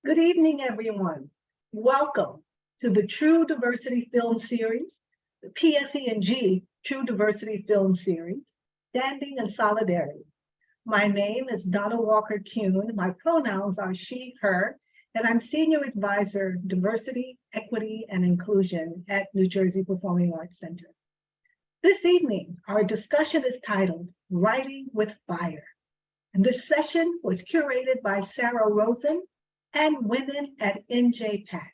Good evening, everyone. Welcome to the True Diversity Film Series, the PSEG True Diversity Film Series, Standing in Solidarity. My name is Donna Walker-Kuhn. My pronouns are she, her, and I'm Senior Advisor, Diversity, Equity, and Inclusion at New Jersey Performing Arts Center. This evening, our discussion is titled Writing with Fire. And this session was curated by Sarah Rosen and women at NJPAC.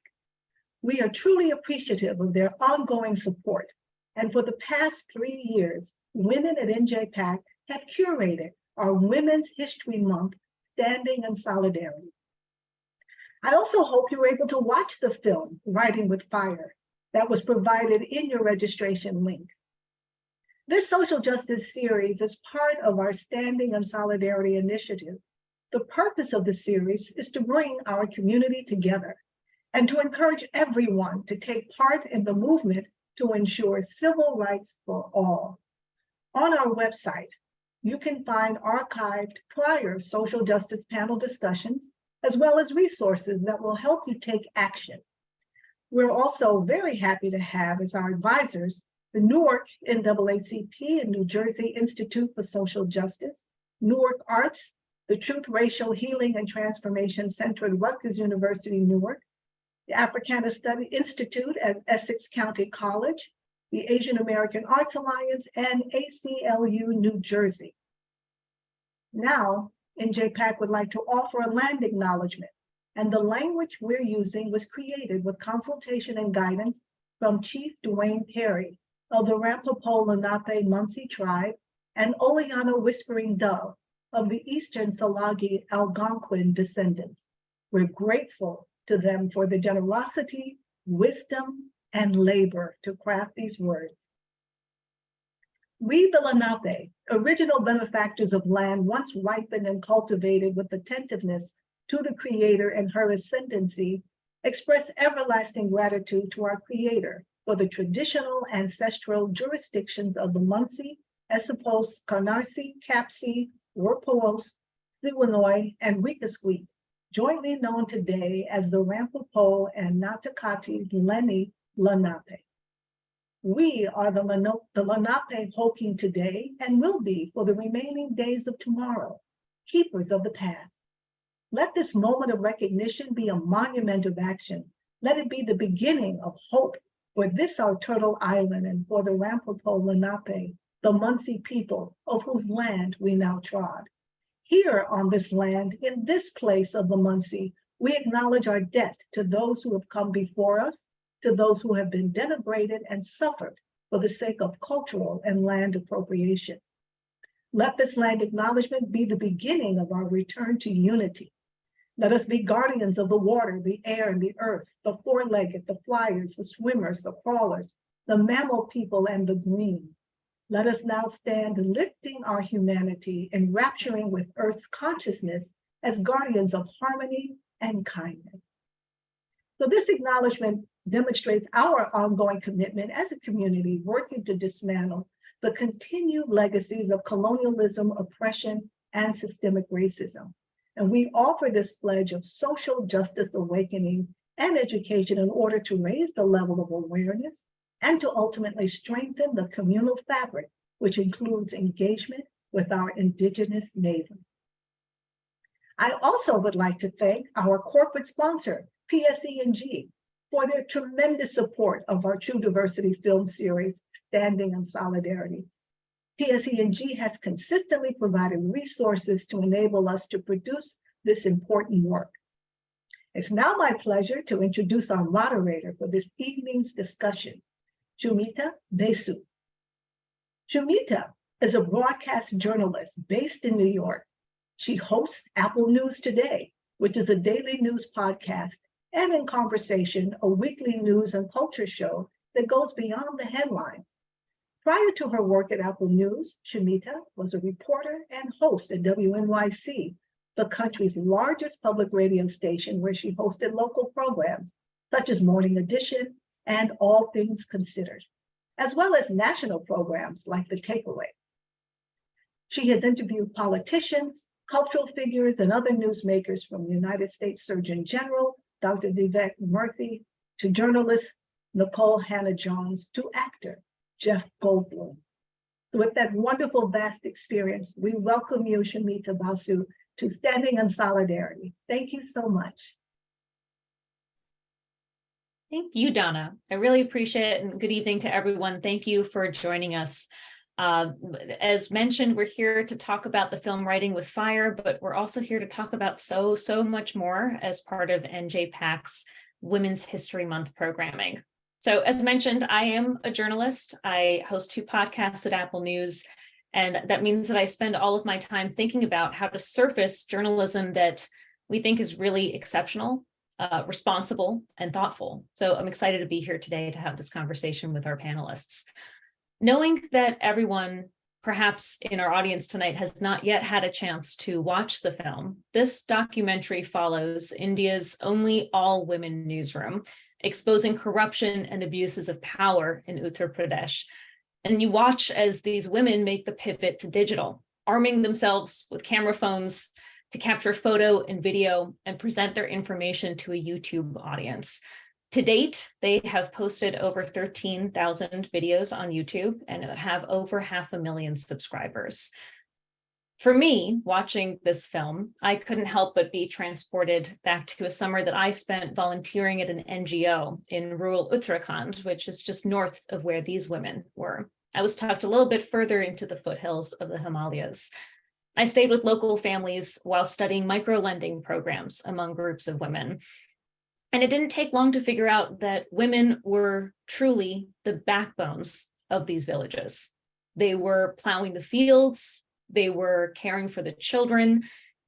We are truly appreciative of their ongoing support. And for the past 3 years, women at NJPAC have curated our Women's History Month, Standing in Solidarity. I also hope you were able to watch the film, Writing with Fire, that was provided in your registration link. This social justice series is part of our Standing in Solidarity initiative. The purpose of the series is to bring our community together and to encourage everyone to take part in the movement to ensure civil rights for all. On our website, you can find archived prior social justice panel discussions, as well as resources that will help you take action. We're also very happy to have as our advisors the Newark NAACP and New Jersey Institute for Social Justice, Newark Arts, the Truth, Racial Healing and Transformation Center at Rutgers University, Newark, the Africana Study Institute at Essex County College, the Asian American Arts Alliance, and ACLU New Jersey. Now, NJPAC would like to offer a land acknowledgement, and the language we're using was created with consultation and guidance from Chief Dwayne Perry of the Ramapo Lenape Munsee tribe and Oleana Whispering Dove of the Eastern Salagi Algonquin descendants. We're grateful to them for the generosity, wisdom, and labor to craft these words. We, the Lenape, original benefactors of land once ripened and cultivated with attentiveness to the Creator and her ascendancy, express everlasting gratitude to our Creator for the traditional ancestral jurisdictions of the Munsee, Esopos, Canarsie, Capsee, Warpawos, Siwanoy, and Weekasqueak, jointly known today as the Ramapo and Natakati Lenni Lenape. We are the Lenape Hoking today and will be for the remaining days of tomorrow, keepers of the past. Let this moment of recognition be a monument of action. Let it be the beginning of hope for this our Turtle Island and for the Ramapo Lenape, the Munsee people of whose land we now trod. Here on this land, in this place of the Munsee, we acknowledge our debt to those who have come before us, to those who have been denigrated and suffered for the sake of cultural and land appropriation. Let this land acknowledgement be the beginning of our return to unity. Let us be guardians of the water, the air, and the earth, the four-legged, the flyers, the swimmers, the crawlers, the mammal people, and the green. Let us now stand lifting our humanity, enrapturing with Earth's consciousness as guardians of harmony and kindness. So this acknowledgement demonstrates our ongoing commitment as a community working to dismantle the continued legacies of colonialism, oppression, and systemic racism. And we offer this pledge of social justice awakening and education in order to raise the level of awareness and to ultimately strengthen the communal fabric, which includes engagement with our Indigenous neighbors. I also would like to thank our corporate sponsor, PSEG, for their tremendous support of our True Diversity film series, Standing in Solidarity. PSEG has consistently provided resources to enable us to produce this important work. It's now my pleasure to introduce our moderator for this evening's discussion, Shumita Desu. Shumita is a broadcast journalist based in New York. She hosts Apple News Today, which is a daily news podcast, and In Conversation, a weekly news and culture show that goes beyond the headlines. Prior to her work at Apple News, Shumita was a reporter and host at WNYC, the country's largest public radio station, where she hosted local programs such as Morning Edition and All Things Considered, as well as national programs like The Takeaway. She has interviewed politicians, cultural figures and other newsmakers from United States Surgeon General, Dr. Vivek Murthy, to journalist Nicole Hannah-Jones, to actor Jeff Goldblum. With that wonderful, vast experience, we welcome you, Shamita Basu, to Standing in Solidarity. Thank you so much. Thank you, Donna. I really appreciate it, and good evening to everyone. Thank you for joining us. As mentioned, we're here to talk about the film Writing with Fire, but we're also here to talk about so much more as part of NJPAC's Women's History Month programming. So as mentioned, I am a journalist. I host 2 podcasts at Apple News, and that means that I spend all of my time thinking about how to surface journalism that we think is really exceptional, responsible, and thoughtful. So I'm excited to be here today to have this conversation with our panelists. Knowing that everyone, perhaps in our audience tonight, has not yet had a chance to watch the film, this documentary follows India's only all-women newsroom, exposing corruption and abuses of power in Uttar Pradesh. And you watch as these women make the pivot to digital, arming themselves with camera phones to capture photo and video and present their information to a YouTube audience. To date, they have posted over 13,000 videos on YouTube and have over 500,000 subscribers. For me, watching this film, I couldn't help but be transported back to a summer that I spent volunteering at an NGO in rural Uttarakhand, which is just north of where these women were. I was tucked a little bit further into the foothills of the Himalayas. I stayed with local families while studying micro-lending programs among groups of women. And it didn't take long to figure out that women were truly the backbones of these villages. They were plowing the fields, they were caring for the children,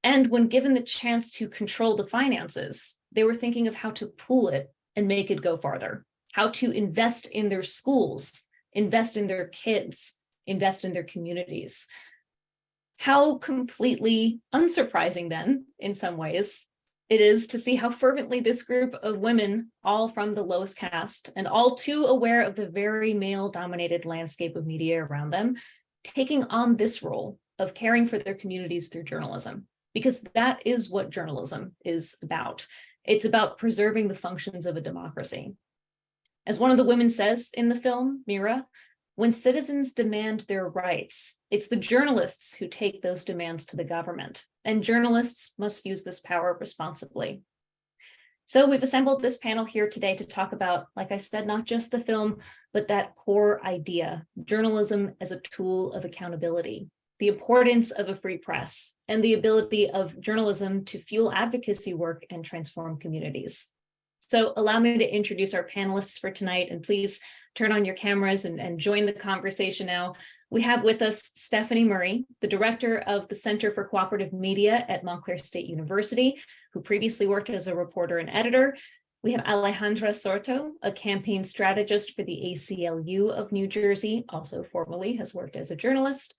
and when given the chance to control the finances, they were thinking of how to pool it and make it go farther, how to invest in their schools, invest in their kids, invest in their communities. How completely unsurprising then, in some ways, it is to see how fervently this group of women, all from the lowest caste and all too aware of the very male-dominated landscape of media around them, taking on this role of caring for their communities through journalism, because that is what journalism is about. It's about preserving the functions of a democracy. As one of the women says in the film, Mira, when citizens demand their rights, it's the journalists who take those demands to the government, and journalists must use this power responsibly. So we've assembled this panel here today to talk about, like I said, not just the film, but that core idea, journalism as a tool of accountability, the importance of a free press, and the ability of journalism to fuel advocacy work and transform communities. So allow me to introduce our panelists for tonight, and please turn on your cameras and join the conversation now. We have with us Stephanie Murray, the director of the Center for Cooperative Media at Montclair State University, who previously worked as a reporter and editor. We have Alejandra Sorto, a campaign strategist for the ACLU of New Jersey, also formerly has worked as a journalist.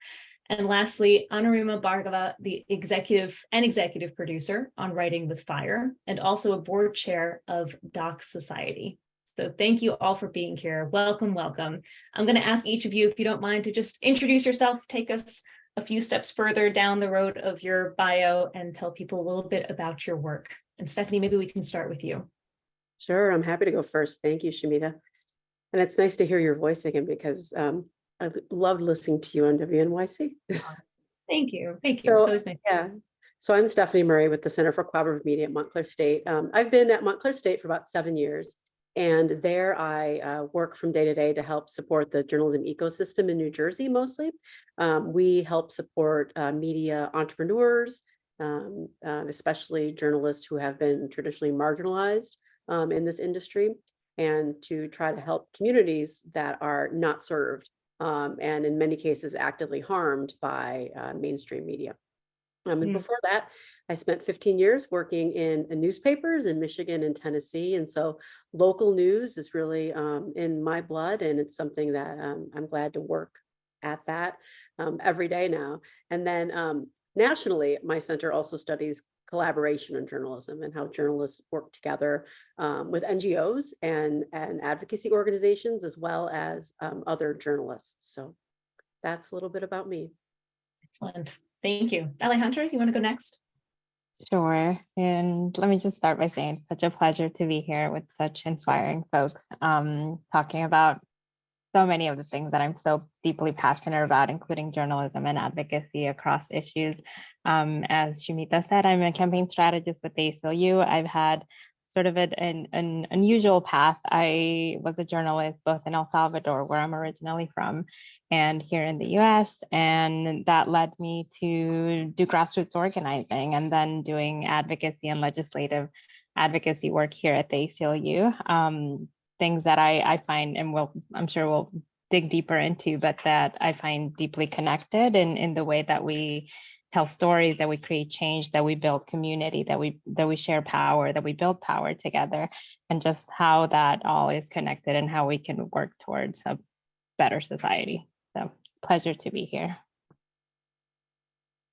And lastly, Anurima Bhargava, the executive producer on Writing with Fire, and also a board chair of Doc Society. So thank you all for being here. Welcome, welcome. I'm going to ask each of you, if you don't mind, to just introduce yourself, take us a few steps further down the road of your bio and tell people a little bit about your work. And Stephanie, maybe we can start with you. Sure, I'm happy to go first. Thank you, Shamita. And it's nice to hear your voice again, because I loved listening to you on WNYC. Thank you. Thank you. So, it's always nice. Yeah. So I'm Stephanie Murray with the Center for Cooperative Media at Montclair State. I've been at Montclair State for about 7 years. And there I work from day to day to help support the journalism ecosystem in New Jersey mostly. We help support media entrepreneurs, especially journalists who have been traditionally marginalized in this industry, and to try to help communities that are not served and in many cases actively harmed by mainstream media. And before that, I spent 15 years working in newspapers in Michigan and Tennessee. And so local news is really in my blood. And it's something that I'm glad to work at that every day now. And then nationally, my center also studies collaboration in journalism and how journalists work together with NGOs and advocacy organizations, as well as other journalists. So that's a little bit about me. Excellent. Thank you. Alejandra, you want to go next? Sure. And let me just start by saying such a pleasure to be here with such inspiring folks, talking about so many of the things that I'm so deeply passionate about, including journalism and advocacy across issues. As Shumita said, I'm a campaign strategist with the ACLU. I've had sort of an unusual path. I was a journalist both in El Salvador, where I'm originally from, and here in the US. And that led me to do grassroots organizing and then doing advocacy and legislative advocacy work here at the ACLU. Things that I find, and I'm sure we'll dig deeper into, but that I find deeply connected in the way that we tell stories, that we create change, that we build community, that we share power, that we build power together, and just how that all is connected and how we can work towards a better society. So pleasure to be here.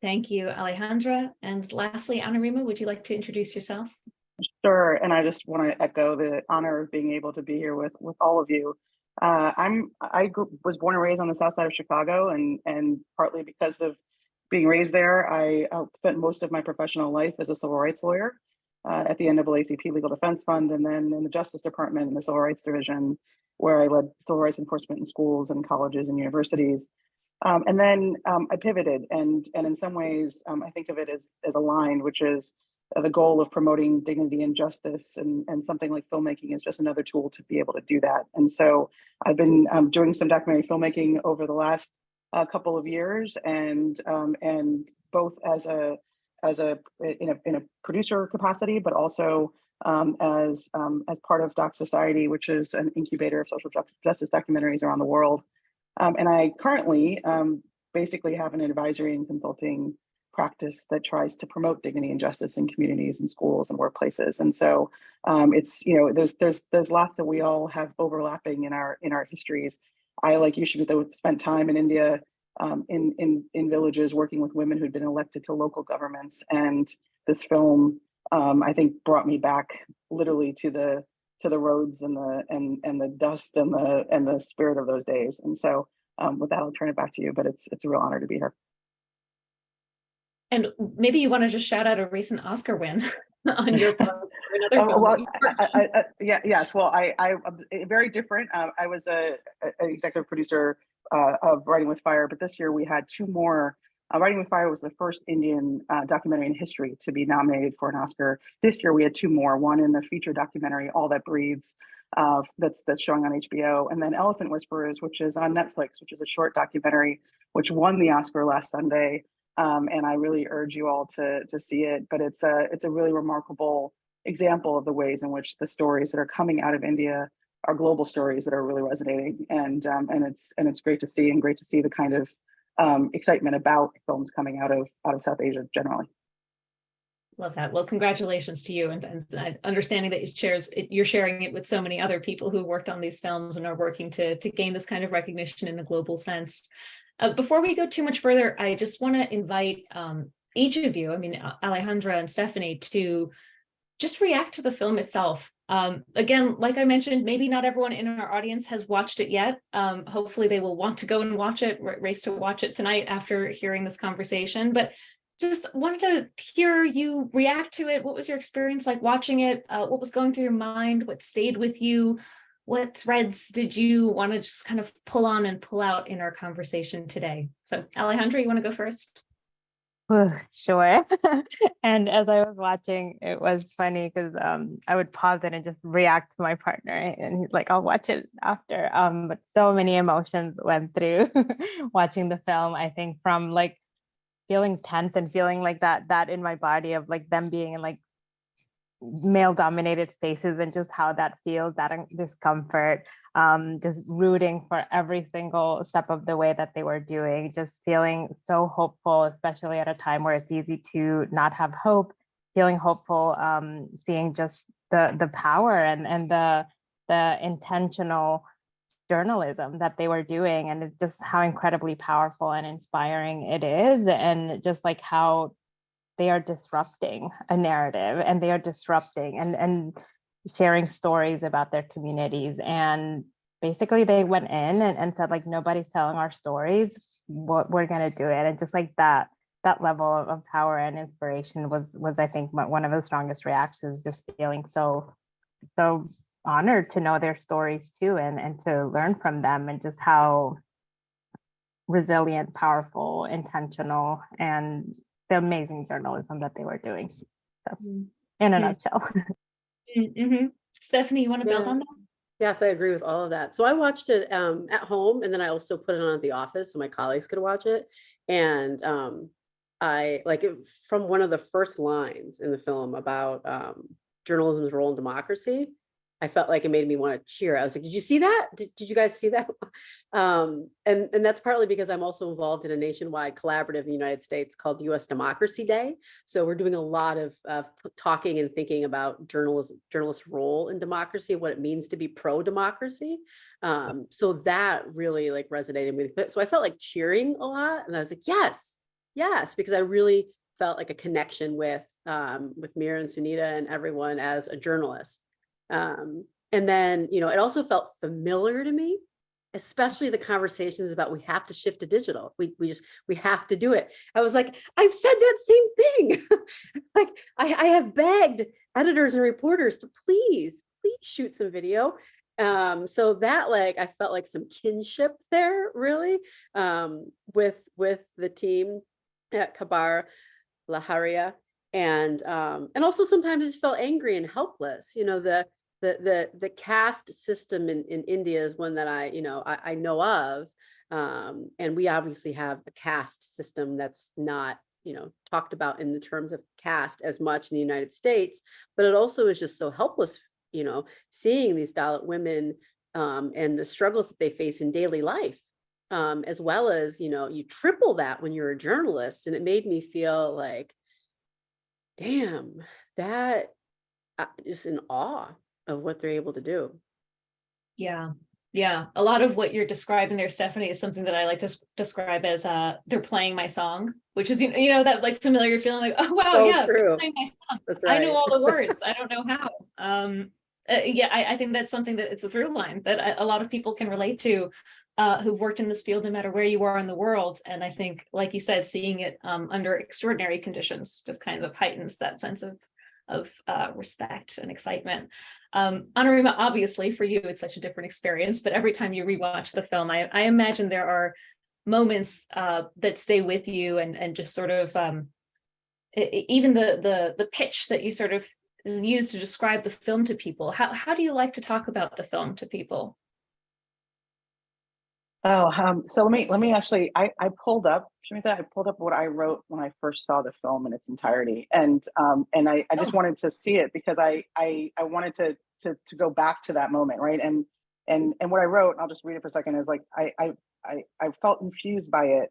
Thank you, Alejandra. And lastly, Anarima, would you like to introduce yourself? Sure, and I just want to echo the honor of being able to be here with all of you. Was born and raised on the south side of Chicago, and partly because of being raised there, I spent most of my professional life as a civil rights lawyer at the NAACP Legal Defense Fund, and then in the Justice Department in the Civil Rights Division, where I led civil rights enforcement in schools and colleges and universities. And then I pivoted, and in some ways, I think of it as aligned, which is the goal of promoting dignity and justice, and something like filmmaking is just another tool to be able to do that. And so I've been doing some documentary filmmaking over the last couple of years, and both in a producer capacity, but also as part of Doc Society, which is an incubator of social justice documentaries around the world. And I currently basically have an advisory and consulting practice that tries to promote dignity and justice in communities and schools and workplaces. And so it's, there's lots that we all have overlapping in our histories. I, like you, Shumita, spent time in India in villages working with women who'd been elected to local governments. And this film, I think, brought me back literally to the roads and the dust and the spirit of those days. And so with that, I'll turn it back to you, but it's a real honor to be here. And maybe you want to just shout out a recent Oscar win on your part. Yes. Well, I very different. I was an executive producer of Writing with Fire, but this year we had two more. Writing with Fire was the first Indian documentary in history to be nominated for an Oscar. This year we had two more. One in the feature documentary, All That Breathes, that's showing on HBO, and then Elephant Whisperers, which is on Netflix, which is a short documentary which won the Oscar last Sunday. And I really urge you all to see it. But it's a really remarkable example of the ways in which the stories that are coming out of India are global stories that are really resonating. And it's great to see, and great to see the kind of excitement about films coming out of South Asia generally. Love that. Well, congratulations to you, and understanding that you're sharing it with so many other people who worked on these films and are working to gain this kind of recognition in a global sense. Before we go too much further, I just want to invite each of you, Alejandra and Stephanie, to just react to the film itself. Again, like I mentioned, maybe not everyone in our audience has watched it yet. Hopefully they will want to go and watch it, race to watch it tonight after hearing this conversation. But just wanted to hear you react to it. What was your experience like watching it? What was going through your mind? What stayed with you? What threads did you want to just kind of pull on and pull out in our conversation today? So Alejandra, you want to go first? Sure. And as I was watching, it was funny because I would pause it and just react to my partner, and he's like, I'll watch it after. But so many emotions went through watching the film. I think from like feeling tense and feeling like that in my body of like them being in like male dominated spaces, and just how that feels, that discomfort, just rooting for every single step of the way that they were doing, just feeling so hopeful, especially at a time where it's easy to not have hope, feeling hopeful, seeing just the power and the intentional journalism that they were doing, and it's just how incredibly powerful and inspiring it is, and just like how they are disrupting a narrative, and they are disrupting and sharing stories about their communities. And basically they went in and said, like, nobody's telling our stories, what we're going to do it. And just like that that level of power and inspiration was I think one of the strongest reactions, just feeling so honored to know their stories too, and to learn from them, and just how resilient, powerful, intentional, and the amazing journalism that they were doing. So, in a nutshell. Mm-hmm. Stephanie, you want to build on that? Yes, I agree with all of that. So I watched it at home, and then I also put it on at the office so my colleagues could watch it. And I like it from one of the first lines in the film about journalism's role in democracy. I felt like it made me want to cheer. I was like, did you see that? Did you guys see that? And that's partly because I'm also involved in a nationwide collaborative in the United States called US Democracy Day. So we're doing a lot of talking and thinking about journalists' role in democracy, what it means to be pro-democracy. So that really like resonated with me. So I felt like cheering a lot, and I was like, yes, because I really felt like a connection with Mira and Sunita and everyone as a journalist. And then, it also felt familiar to me, especially the conversations about we have to shift to digital. We have to do it. I was like, I've said that same thing. Like I have begged editors and reporters to please shoot some video. So that like, I felt like some kinship there really, with the team at Kabar Laharia. And also sometimes I just felt angry and helpless. The caste system in India is one that I know of. And we obviously have a caste system that's not, talked about in the terms of caste as much in the United States, but it also is just so helpless, seeing these Dalit women and the struggles that they face in daily life. As well as, you triple that when you're a journalist. And it made me feel like, damn, that is in awe of what they're able to do. Yeah. A lot of what you're describing there, Stephanie, is something that I like to describe as they're playing my song, which is, that like familiar feeling like, oh, wow, So they're true. playing my song. That's right. I know all the words. I don't know how. I think that's something that it's a through line that a lot of people can relate to, who've worked in this field, no matter where you are in the world. And I think, like you said, seeing it under extraordinary conditions just kind of heightens that sense of respect and excitement. Anurima, obviously for you, it's such a different experience, but every time you rewatch the film, I imagine there are moments that stay with you and just sort of even the pitch that you sort of use to describe the film to people. How do you like to talk about the film to people? So let me actually, I pulled up, Shamita, I pulled up what I wrote when I first saw the film in its entirety. And I just wanted to see it because I wanted to go back to that moment. Right. And what I wrote, I'll just read it for a second, is like, I felt infused by it,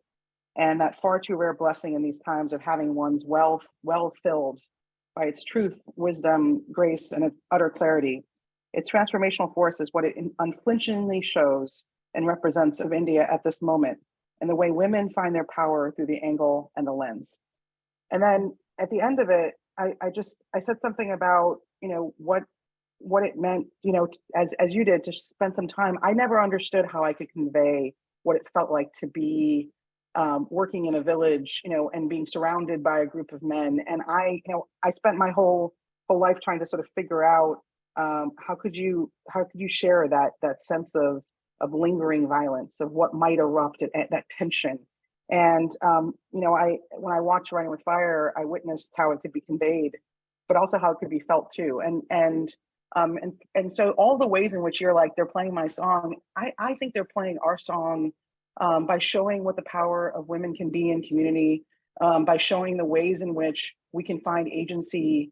and that far too rare blessing in these times of having one's well filled by its truth, wisdom, grace, and its utter clarity. Its transformational force is what it unflinchingly shows and represents of India at this moment, and the way women find their power through the angle and the lens. And then at the end of it, I said something about, what it meant, as you did, to spend some time. I never understood how I could convey what it felt like to be working in a village, and being surrounded by a group of men. And I spent my whole life trying to sort of figure out how could you share that sense of lingering violence, of what might erupt at that tension. And when I watched Writing with Fire, I witnessed how it could be conveyed, but also how it could be felt too. And so all the ways in which you're like, they're playing my song, I think they're playing our song by showing what the power of women can be in community, by showing the ways in which we can find agency,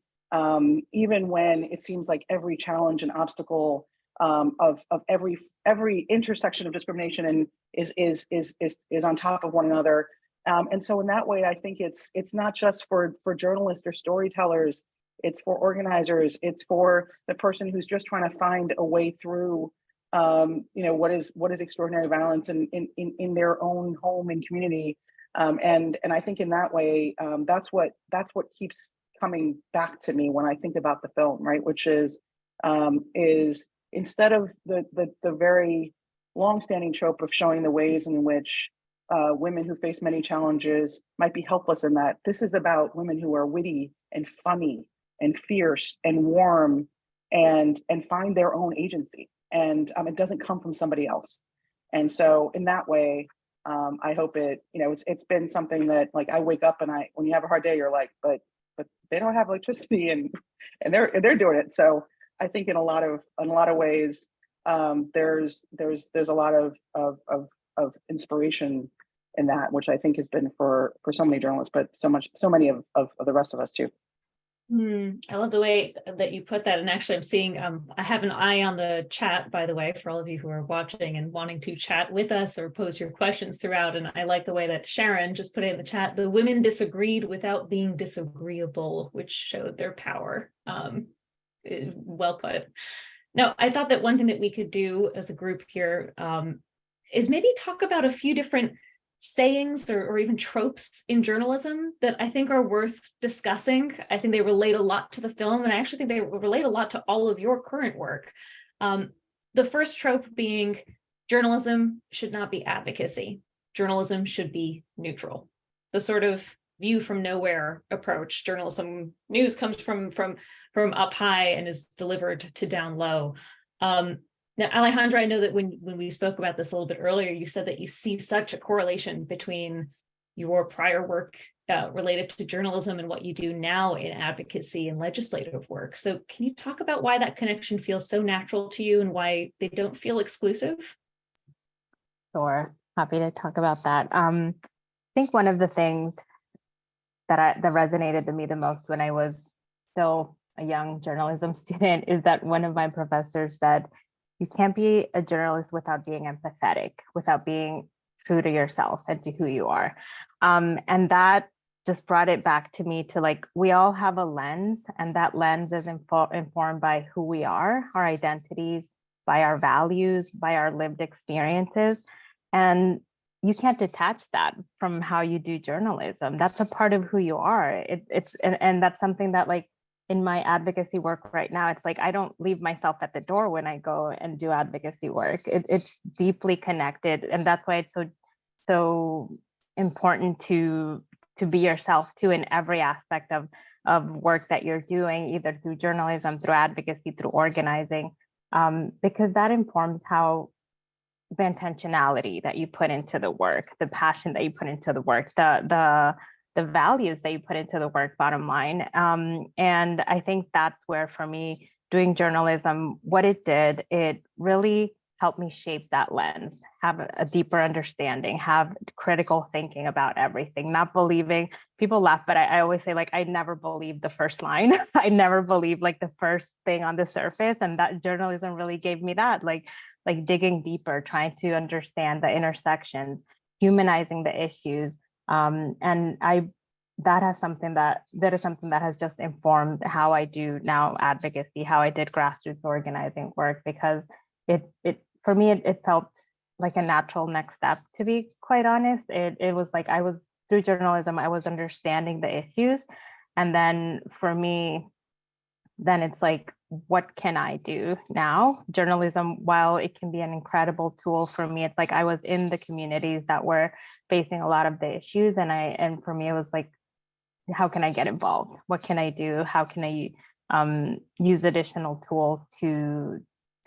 even when it seems like every challenge and obstacle of every intersection of discrimination and is on top of one another. And so in that way, I think it's not just for journalists or storytellers, it's for organizers, it's for the person who's just trying to find a way through what is extraordinary violence in their own home and community. And I think in that way, that's what keeps coming back to me when I think about the film, right? Which is instead of the very long-standing trope of showing the ways in which women who face many challenges might be helpless in that. This is about women who are witty and funny and fierce and warm and find their own agency. And it doesn't come from somebody else. And so in that way, I hope it's been something that, like, I wake up and when you have a hard day, you're like, but they don't have electricity and they're doing it. So I think in a lot of ways, there's a lot of inspiration in that, which I think has been for so many journalists, but so many of the rest of us too. I love the way that you put that. And actually, I'm seeing, I have an eye on the chat, by the way, for all of you who are watching and wanting to chat with us or pose your questions throughout. And I like the way that Sharon just put it in the chat. The women disagreed without being disagreeable, which showed their power. Well put. Now, I thought that one thing that we could do as a group here is maybe talk about a few different sayings or even tropes in journalism that I think are worth discussing. I think they relate a lot to the film, and I actually think they relate a lot to all of your current work. The first trope being journalism should not be advocacy. Journalism should be neutral. The sort of view from nowhere approach. Journalism news comes from up high and is delivered to down low. Now, Alejandra, I know that when we spoke about this a little bit earlier, you said that you see such a correlation between your prior work related to journalism and what you do now in advocacy and legislative work. So can you talk about why that connection feels so natural to you and why they don't feel exclusive? Sure, happy to talk about that. I think one of the things that resonated to me the most when I was still a young journalism student is that one of my professors said, you can't be a journalist without being empathetic, without being true to yourself and to who you are. And that just brought it back to me to, like, we all have a lens, and that lens is informed by who we are, our identities, by our values, by our lived experiences. And you can't detach that from how you do journalism. That's a part of who you are. And that's something that, like, in my advocacy work right now, it's like I don't leave myself at the door when I go and do advocacy work. It's deeply connected, and that's why it's so important to be yourself too in every aspect of work that you're doing, either through journalism, through advocacy, through organizing, because that informs how the intentionality that you put into the work, the passion that you put into the work, the values that you put into the work, bottom line. And I think that's where, for me, doing journalism, what it did, it really helped me shape that lens, have a deeper understanding, have critical thinking about everything, not believing, people laugh, but I always say, like, I never believed the first line. I never believed, like, the first thing on the surface. And that journalism really gave me that, like digging deeper, trying to understand the intersections, humanizing the issues. And that is something that has just informed how I do now advocacy, how I did grassroots organizing work, because it for me, it felt like a natural next step, to be quite honest. It was like, I was, through journalism, I was understanding the issues. And then for me, then it's like, what can I do now? Journalism, while it can be an incredible tool for me, it's like I was in the communities that were facing a lot of the issues. And for me, it was like, how can I get involved? What can I do? How can I use additional tools to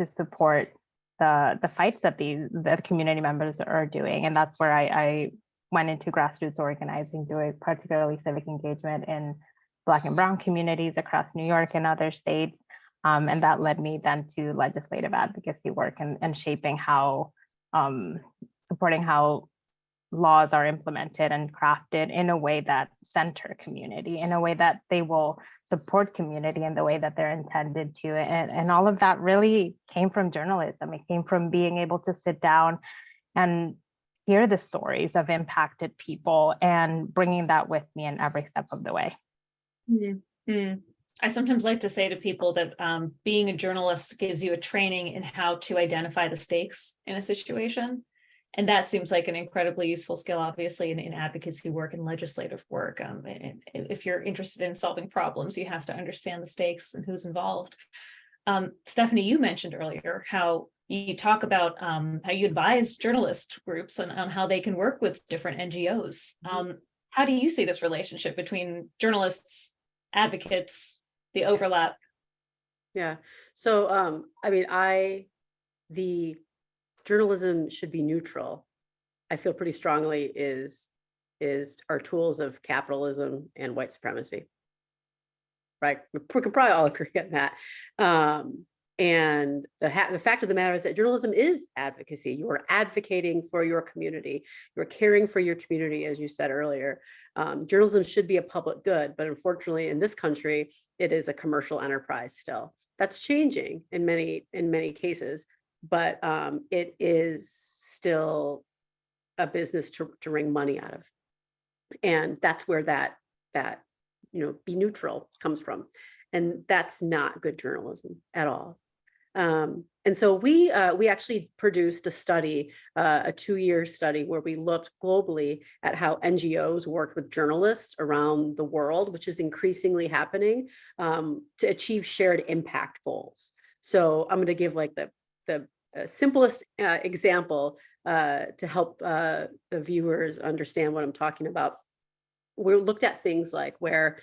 support the fights that the community members are doing? And that's where I went into grassroots organizing, doing particularly civic engagement in Black and Brown communities across New York and other states. And that led me then to legislative advocacy work and shaping how, supporting how laws are implemented and crafted in a way that center community, in a way that they will support community in the way that they're intended to. And all of that really came from journalism. It came from being able to sit down and hear the stories of impacted people and bringing that with me in every step of the way. Mm-hmm. I sometimes like to say to people that being a journalist gives you a training in how to identify the stakes in a situation. And that seems like an incredibly useful skill, obviously, in advocacy work and legislative work. If you're interested in solving problems, you have to understand the stakes and who's involved. Stephanie, you mentioned earlier how You talk about how you advise journalist groups on how they can work with different NGOs. How do you see this relationship between journalists, advocates, the overlap? Yeah. So, I mean, the journalism should be neutral. I feel pretty strongly is our tools of capitalism and white supremacy. Right. We can probably all agree on that. And the fact of the matter is that journalism is advocacy. You are advocating for your community. You're caring for your community, as you said earlier. Journalism should be a public good, but unfortunately, in this country, it is a commercial enterprise still. That's changing in many cases, but it is still a business to wring money out of, and that's where that be neutral comes from, and that's not good journalism at all. And so we actually produced a study, a 2-year study, where we looked globally at how NGOs worked with journalists around the world, which is increasingly happening, to achieve shared impact goals. So I'm going to give like the simplest example to help the viewers understand what I'm talking about. We looked at things like where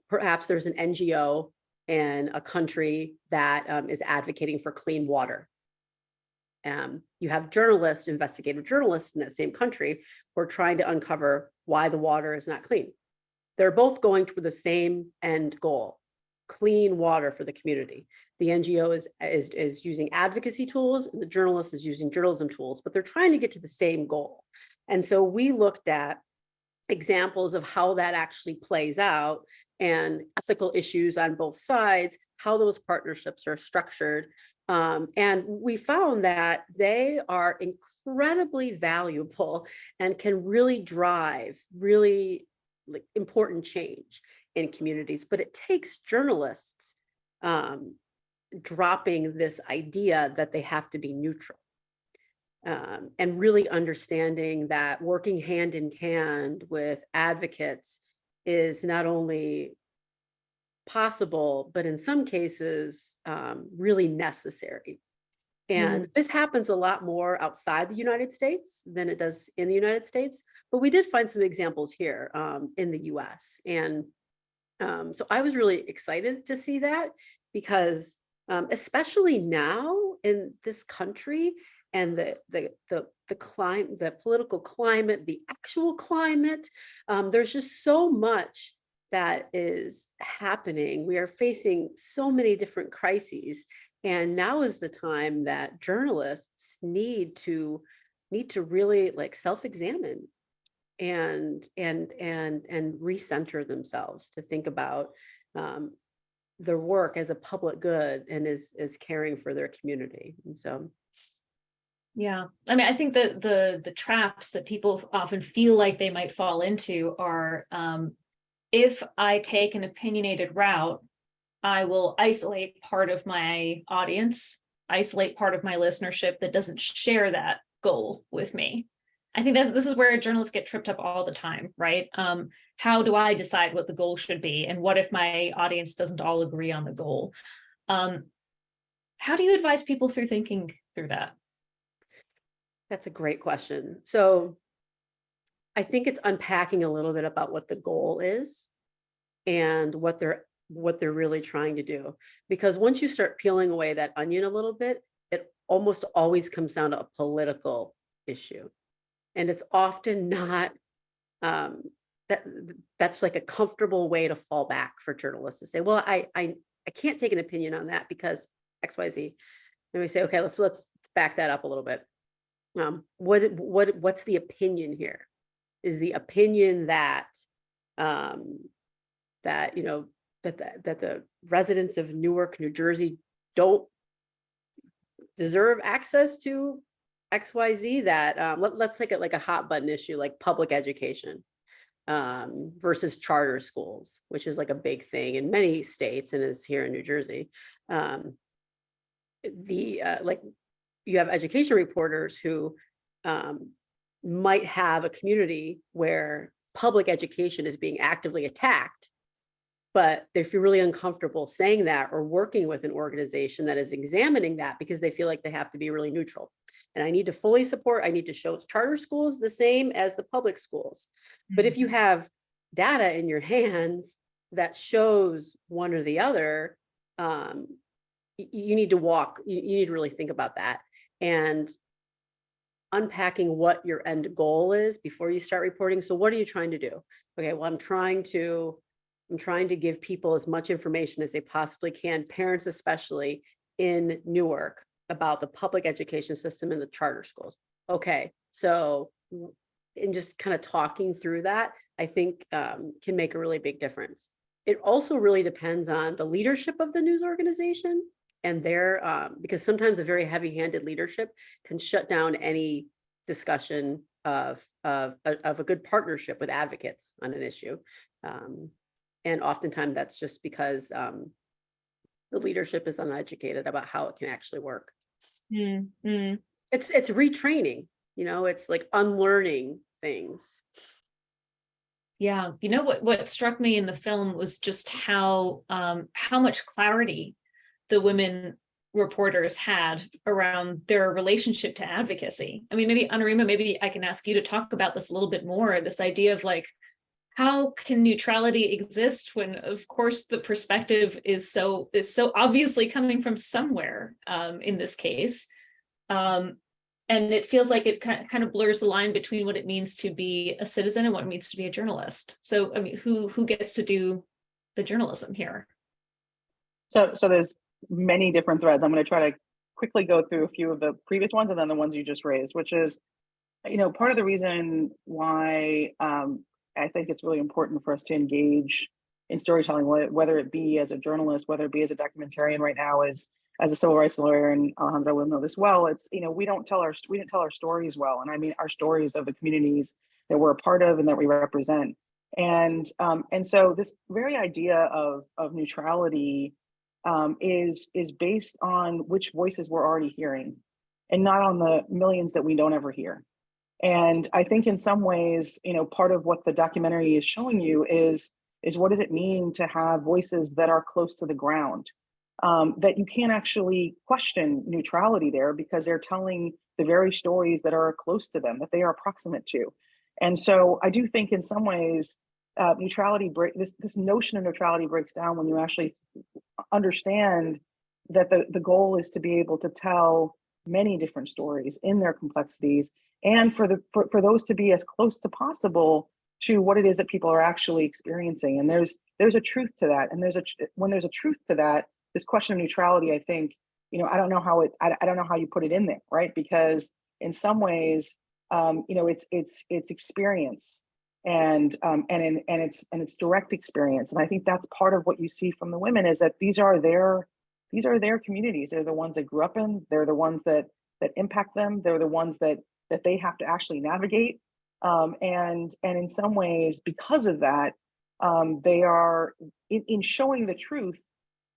perhaps there's an NGO in a country that is advocating for clean water. You have journalists, investigative journalists in that same country who are trying to uncover why the water is not clean. They're both going toward the same end goal: clean water for the community. The NGO is using advocacy tools, and the journalist is using journalism tools, but they're trying to get to the same goal. And so we looked at examples of how that actually plays out and ethical issues on both sides, how those partnerships are structured. And we found that they are incredibly valuable and can really drive really important change in communities. But it takes journalists dropping this idea that they have to be neutral. And really understanding that working hand in hand with advocates is not only possible, but in some cases, really necessary. And this happens a lot more outside the United States than it does in the United States. But we did find some examples here in the US. And so I was really excited to see that, because especially now in this country, and the climate, the political climate, the actual climate, there's just so much that is happening. We are facing so many different crises, and now is the time that journalists need to really like self-examine and recenter themselves to think about their work as a public good and is caring for their community. And so. Yeah, I mean, I think that the traps that people often feel like they might fall into are, if I take an opinionated route, I will isolate part of my audience, isolate part of my listenership that doesn't share that goal with me. I think this is where journalists get tripped up all the time, right? How do I decide what the goal should be? And what if my audience doesn't all agree on the goal? How do you advise people through thinking through that? That's a great question. So I think it's unpacking a little bit about what the goal is and what they're really trying to do. Because once you start peeling away that onion a little bit, it almost always comes down to a political issue. And it's often not, that's like a comfortable way to fall back for journalists to say, well, I can't take an opinion on that because XYZ. And we say, okay, let's back that up a little bit. What's the opinion here? Is the opinion that that the residents of Newark, New Jersey don't deserve access to XYZ? That let's take it like a hot button issue, like public education versus charter schools, which is like a big thing in many states and is here in New Jersey. Like you have education reporters who might have a community where public education is being actively attacked, but they feel really uncomfortable saying that or working with an organization that is examining that because they feel like they have to be really neutral. And I need to fully support, I need to show charter schools the same as the public schools. But if you have data in your hands that shows one or the other, you need to you need to really think about that and unpacking what your end goal is before you start reporting. So what are you trying to do? Okay, well, I'm trying to give people as much information as they possibly can, parents especially in Newark, about the public education system and the charter schools. Okay, so in just kind of talking through that, I think can make a really big difference. It also really depends on the leadership of the news organization and their, because sometimes a very heavy-handed leadership can shut down any discussion of a good partnership with advocates on an issue. And oftentimes that's just because the leadership is uneducated about how it can actually work. Mm-hmm. It's retraining, it's like unlearning things. Yeah, what struck me in the film was just how much clarity the women reporters had around their relationship to advocacy. I mean, maybe Anurima, maybe I can ask you to talk about this a little bit more, this idea of like, how can neutrality exist when, of course, the perspective is so obviously coming from somewhere in this case. And it feels like it kind of blurs the line between what it means to be a citizen and what it means to be a journalist. So, I mean, who gets to do the journalism here? So there's many different threads. I'm going to try to quickly go through a few of the previous ones and then the ones you just raised, which is, part of the reason why I think it's really important for us to engage in storytelling, whether it be as a journalist, whether it be as a documentarian right now, as a civil rights lawyer, and Alejandra will know this well. It's, we didn't tell our stories well, and I mean our stories of the communities that we're a part of and that we represent. And so this very idea of neutrality is based on which voices we're already hearing, and not on the millions that we don't ever hear. And I think in some ways, part of what the documentary is showing you is what does it mean to have voices that are close to the ground, that you can't actually question neutrality there because they're telling the very stories that are close to them, that they are proximate to. And so I do think in some ways, this notion of neutrality breaks down when you actually understand that the goal is to be able to tell many different stories in their complexities, and for those to be as close to possible to what it is that people are actually experiencing. And there's a truth to that. And when there's a truth to that, this question of neutrality, I think, I don't know how you put it in there, right? Because in some ways, it's experience and it's direct experience. And I think that's part of what you see from the women, is that these are their communities. They're the ones they grew up in. They're the ones that impact them. They're the ones that they have to actually navigate. And in some ways, because of that, they are in showing the truth.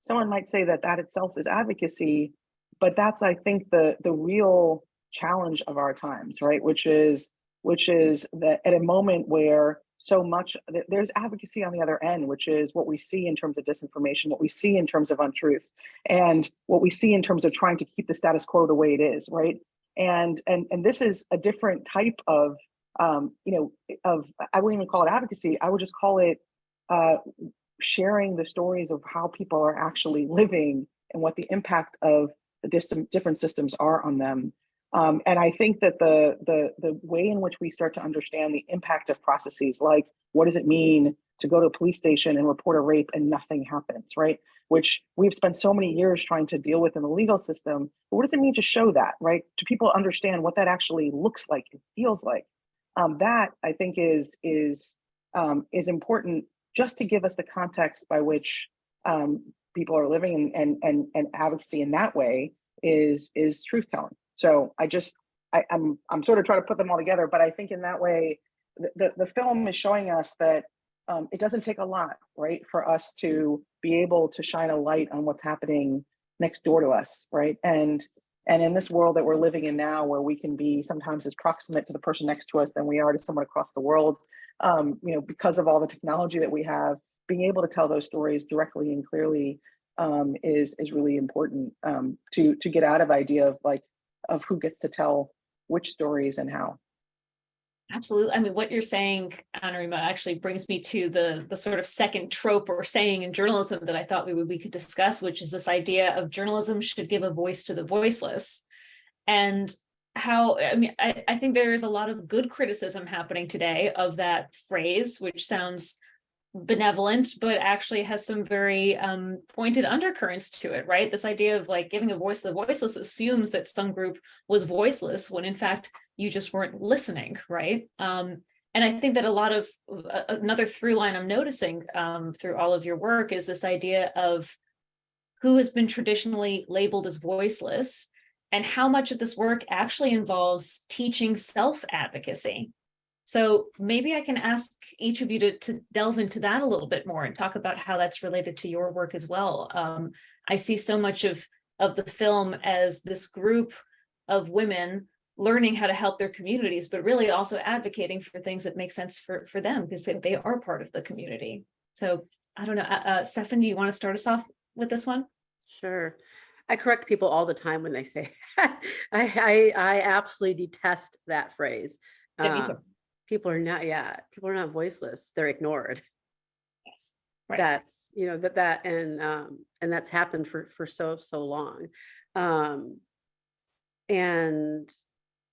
Someone might say that itself is advocacy, but that's, I think, the real challenge of our times, right? Which is that at a moment where so much there's advocacy on the other end, which is what we see in terms of disinformation, what we see in terms of untruths, and what we see in terms of trying to keep the status quo the way it is, right? And this is a different type of I wouldn't even call it advocacy. I would just call it sharing the stories of how people are actually living and what the impact of the different systems are on them. And I think that the way in which we start to understand the impact of processes, like what does it mean to go to a police station and report a rape and nothing happens, right? Which we've spent so many years trying to deal with in the legal system. But what does it mean to show that, right? Do people understand what that actually looks like and feels like? That I think is important, just to give us the context by which people are living, and advocacy in that way is truth telling. So I'm sort of trying to put them all together, but I think in that way, the film is showing us that it doesn't take a lot, right, for us to be able to shine a light on what's happening next door to us, right? And in this world that we're living in now, where we can be sometimes as proximate to the person next to us than we are to someone across the world, because of all the technology that we have, being able to tell those stories directly and clearly is really important to get out of idea of who gets to tell which stories and how. Absolutely. I mean, what you're saying, Anarima, actually brings me to the sort of second trope or saying in journalism that I thought we could discuss, which is this idea of journalism should give a voice to the voiceless. And how, I mean, I think there is a lot of good criticism happening today of that phrase, which sounds benevolent, but actually has some very pointed undercurrents to it, right? This idea of like giving a voice to the voiceless assumes that some group was voiceless when in fact you just weren't listening, right? And I think that a lot of another through line I'm noticing through all of your work is this idea of who has been traditionally labeled as voiceless and how much of this work actually involves teaching self-advocacy. So maybe I can ask each of you to delve into that a little bit more and talk about how that's related to your work as well. I see so much of the film as this group of women learning how to help their communities, but really also advocating for things that make sense for them because they are part of the community. So I don't know, Stefan, do you want to start us off with this one? Sure. I correct people all the time when they say I absolutely detest that phrase. Yeah, me too. People are not voiceless. They're ignored. Yes. Right. That's, and that's happened for so long. And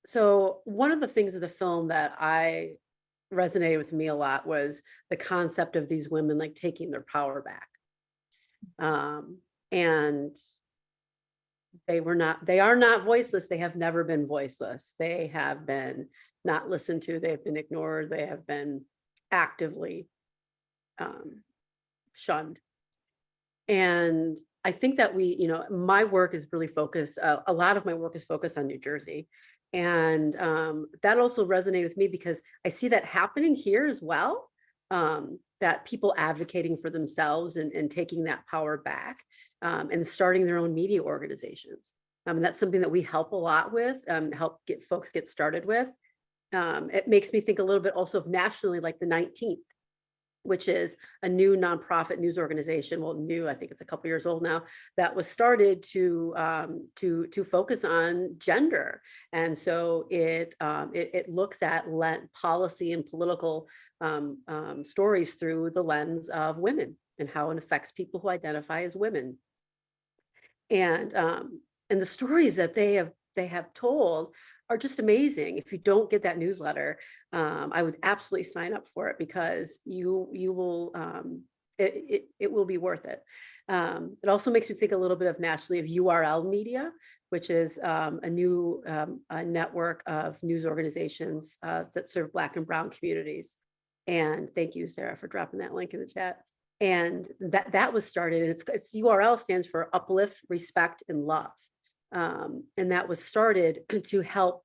so one of the things of the film that I resonated with me a lot was the concept of these women like taking their power back. And they are not voiceless. They have never been voiceless. They have been not listened to. They have been ignored. They have been actively shunned. And I think that my work is really focused, a lot of my work is focused on New Jersey. And that also resonated with me because I see that happening here as well, that people advocating for themselves and taking that power back and starting their own media organizations. And that's something that we help a lot with, help get folks get started with. It makes me think a little bit also of nationally, like the 19th, which is a new nonprofit news organization. Well, new, I think it's a couple years old now, that was started to focus on gender. And so it looks at policy and political stories through the lens of women and how it affects people who identify as women. And the stories that they have told are just amazing. If you don't get that newsletter, I would absolutely sign up for it because you will it will be worth it. It also makes me think a little bit of nationally of URL Media, which is a new network of news organizations that serve Black and Brown communities. And thank you, Sarah, for dropping that link in the chat. And that was started, and its URL stands for Uplift, Respect, and Love. And that was started to help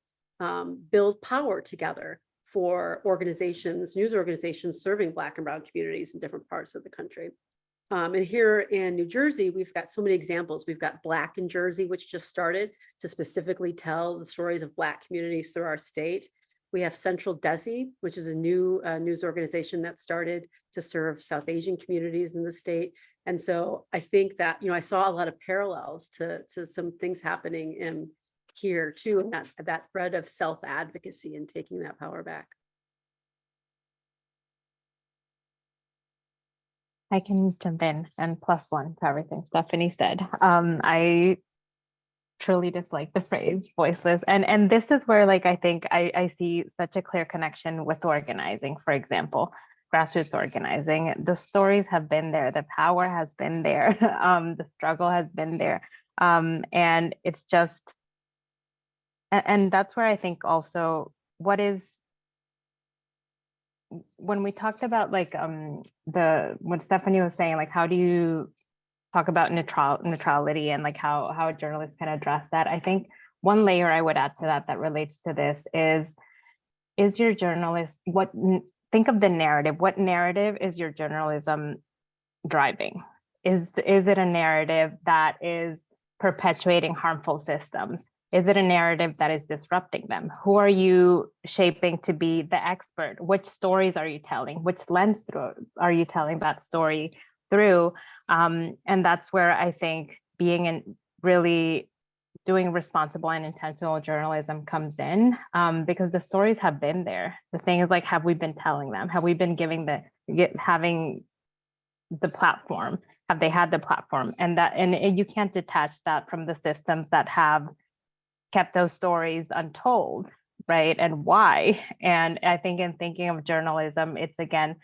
build power together for organizations, news organizations serving Black and Brown communities in different parts of the country. And here in New Jersey, we've got so many examples. We've got Black in Jersey, which just started to specifically tell the stories of Black communities through our state. We have Central Desi, which is a new news organization that started to serve South Asian communities in the state. And so I think that, I saw a lot of parallels to some things happening in here too, and that thread of self-advocacy and taking that power back. I can jump in and +1 to everything Stephanie said. I truly dislike the phrase voiceless. And this is where I think I see such a clear connection with organizing, for example, grassroots organizing. The stories have been there, the power has been there, the struggle has been there. And it's just, and that's where I think also when we talked about when Stephanie was saying, how do you talk about neutrality and how a journalist can address that? I think one layer I would add to that relates to this is your journalist, think of the narrative. What narrative is your journalism driving? Is it a narrative that is perpetuating harmful systems? Is it a narrative that is disrupting them? Who are you shaping to be the expert? Which stories are you telling? Which lens through are you telling that story through? And that's where I think being in really doing responsible and intentional journalism comes in, because the stories have been there. The thing is, like, have we been telling them? Have we been having the platform? Have they had the platform? And you can't detach that from the systems that have kept those stories untold, right? And why? And I think in thinking of journalism, it's again,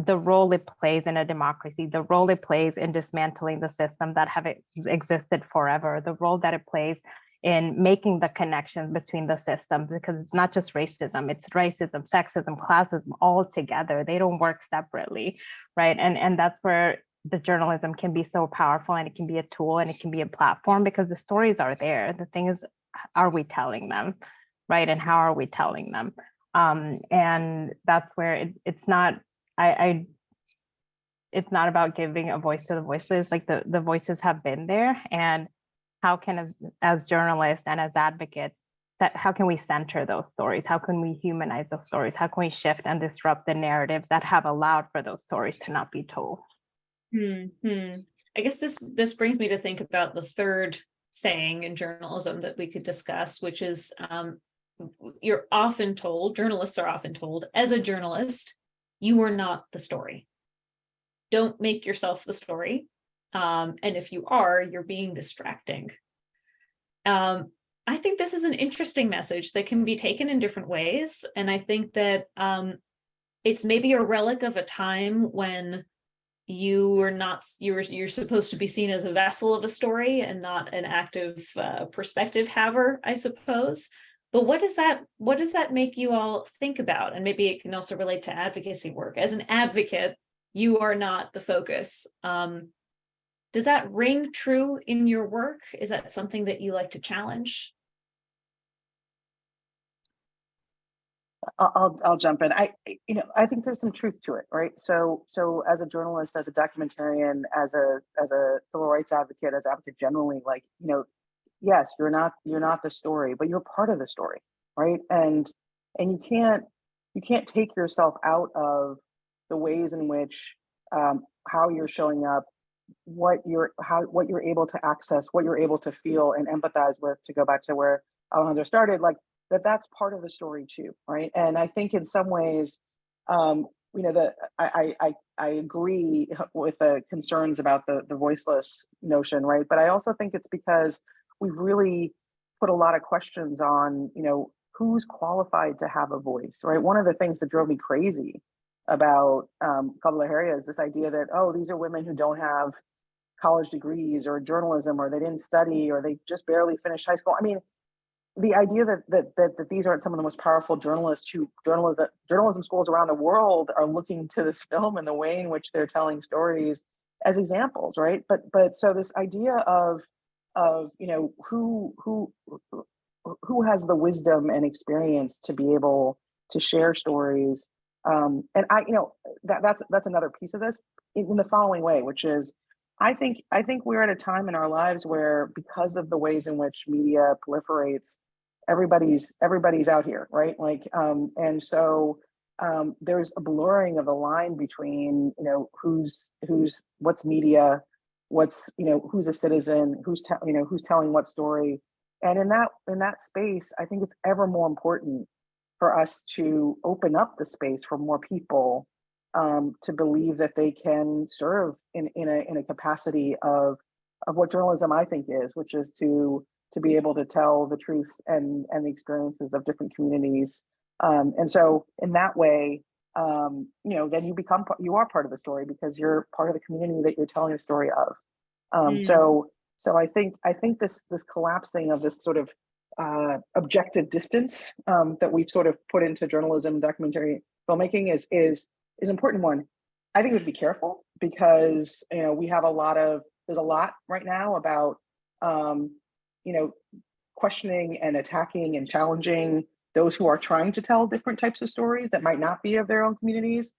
the role it plays in a democracy, the role it plays in dismantling the system that have existed forever, the role that it plays in making the connections between the systems, because it's not just racism, it's racism, sexism, classism, all together. They don't work separately, right? And that's where the journalism can be so powerful, and it can be a tool and it can be a platform, because the stories are there. The thing is, are we telling them, right? And how are we telling them? And that's where it's not, it's not about giving a voice to the voiceless. Like the voices have been there, and how can, as journalists and as advocates, how can we center those stories? How can we humanize those stories? How can we shift and disrupt the narratives that have allowed for those stories to not be told? I guess this brings me to think about the third saying in journalism that we could discuss, which is journalists are often told, as a journalist, you are not the story. Don't make yourself the story. And if you are, you're being distracting. I think this is an interesting message that can be taken in different ways. And I think that it's maybe a relic of a time when you're supposed to be seen as a vessel of a story and not an active perspective haver, I suppose. But what does that make you all think about? And maybe it can also relate to advocacy work. As an advocate, you are not the focus. Does that ring true in your work? Is that something that you like to challenge? I'll jump in. I think there's some truth to it, right? So as a journalist, as a documentarian, as a civil rights advocate, as advocate generally, like, yes, you're not the story, but you're part of the story, right? And you can't take yourself out of the ways in which how you're showing up, what you're able to access, what you're able to feel and empathize with, to go back to where Alejandro started, like that's part of the story too, right? And I think in some ways, I agree with the concerns about the voiceless notion, right? But I also think it's because we've really put a lot of questions on, who's qualified to have a voice, right? One of the things that drove me crazy about Kabla Haria is this idea that, oh, these are women who don't have college degrees or journalism, or they didn't study, or they just barely finished high school. I mean, the idea that these aren't some of the most powerful journalists who journalism schools around the world are looking to this film and the way in which they're telling stories as examples, right? But so this idea of who has the wisdom and experience to be able to share stories, and that's another piece of this in the following way, which is, I think we're at a time in our lives where, because of the ways in which media proliferates, everybody's out here, right? Like, and so there's a blurring of the line between, what's media, who's a citizen, who's telling what story, and in that space, I think it's ever more important for us to open up the space for more people to believe that they can serve in a capacity of what journalism, I think, is, which is to be able to tell the truth and the experiences of different communities. And so in that way, then you are part of the story, because you're part of the community that you're telling the story of. So I think this collapsing of this sort of objective distance that we've sort of put into journalism and documentary filmmaking is an important one. I think we have to be careful, because we have there's a lot right now about questioning and attacking and challenging those who are trying to tell different types of stories that might not be of their own communities.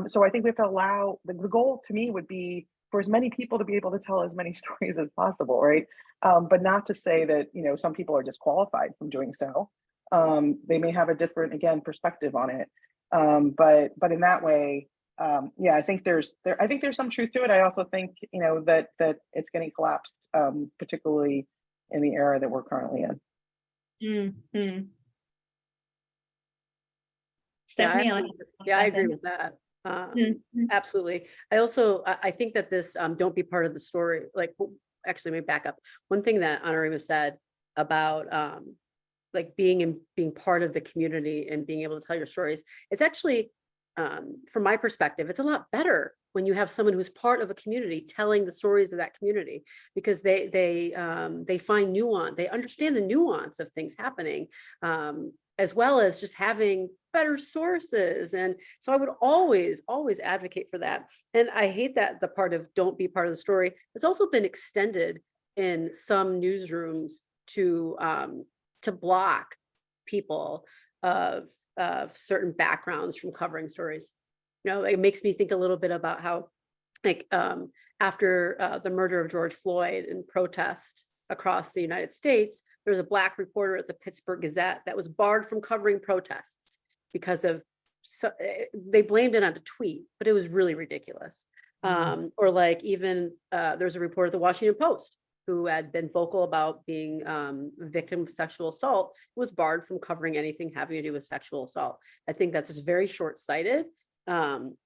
So I think we have to allow, the goal to me would be for as many people to be able to tell as many stories as possible, right? But not to say that, you know, some people are disqualified from doing so. They may have a different, again, perspective on it. But in that way, yeah, I think there's some truth to it. I also think, you know, that it's getting collapsed, particularly in the era that we're currently in. Mhm. Yeah, Stephanie, I agree with that. Mhm. Absolutely. I think that this don't be part of the story. Like, actually, let me back up. One thing that Honorima said about like being part of the community and being able to tell your stories. It's actually, from my perspective, it's a lot better when you have someone who's part of a community telling the stories of that community, because they find nuance, they understand the nuance of things happening, as well as just having better sources. And so I would always advocate for that. And I hate that the part of don't be part of the story has also been extended in some newsrooms to block people of certain backgrounds from covering stories. You know, it makes me think a little bit about how, like, after the murder of George Floyd and protest across the United States, there was a Black reporter at the Pittsburgh Gazette that was barred from covering protests because of, they blamed it on a tweet, but it was really ridiculous. Or like even there's a reporter at the Washington Post who had been vocal about being a victim of sexual assault, was barred from covering anything having to do with sexual assault. I think that's just very short-sighted. And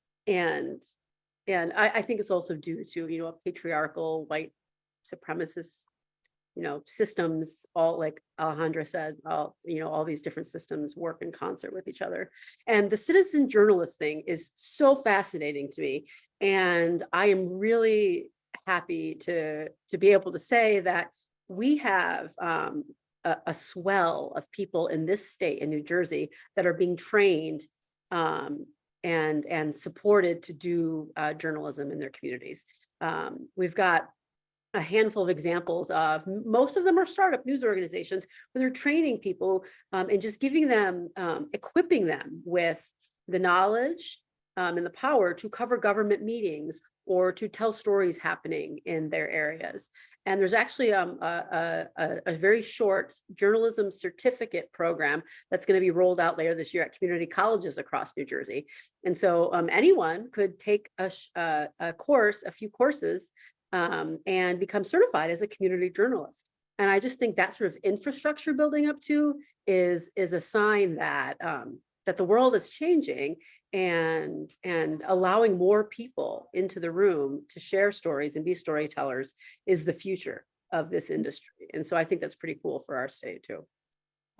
I think it's also due to, you know, a patriarchal white supremacist, you know, systems, all, like Alejandra said, all, you know, all these different systems work in concert with each other. And the citizen journalist thing is so fascinating to me. And I am really happy to be able to say that we have a swell of people in this state, in New Jersey, that are being trained and supported to do journalism in their communities. We've got a handful of examples of, most of them are startup news organizations where they're training people and just giving them, equipping them with the knowledge and the power to cover government meetings or to tell stories happening in their areas. And there's actually a very short journalism certificate program that's going to be rolled out later this year at community colleges across New Jersey. And so anyone could take a course, a few courses, and become certified as a community journalist. And I just think that sort of infrastructure building up to is a sign that that the world is changing, and allowing more people into the room to share stories and be storytellers is the future of this industry. And so I think that's pretty cool for our state too.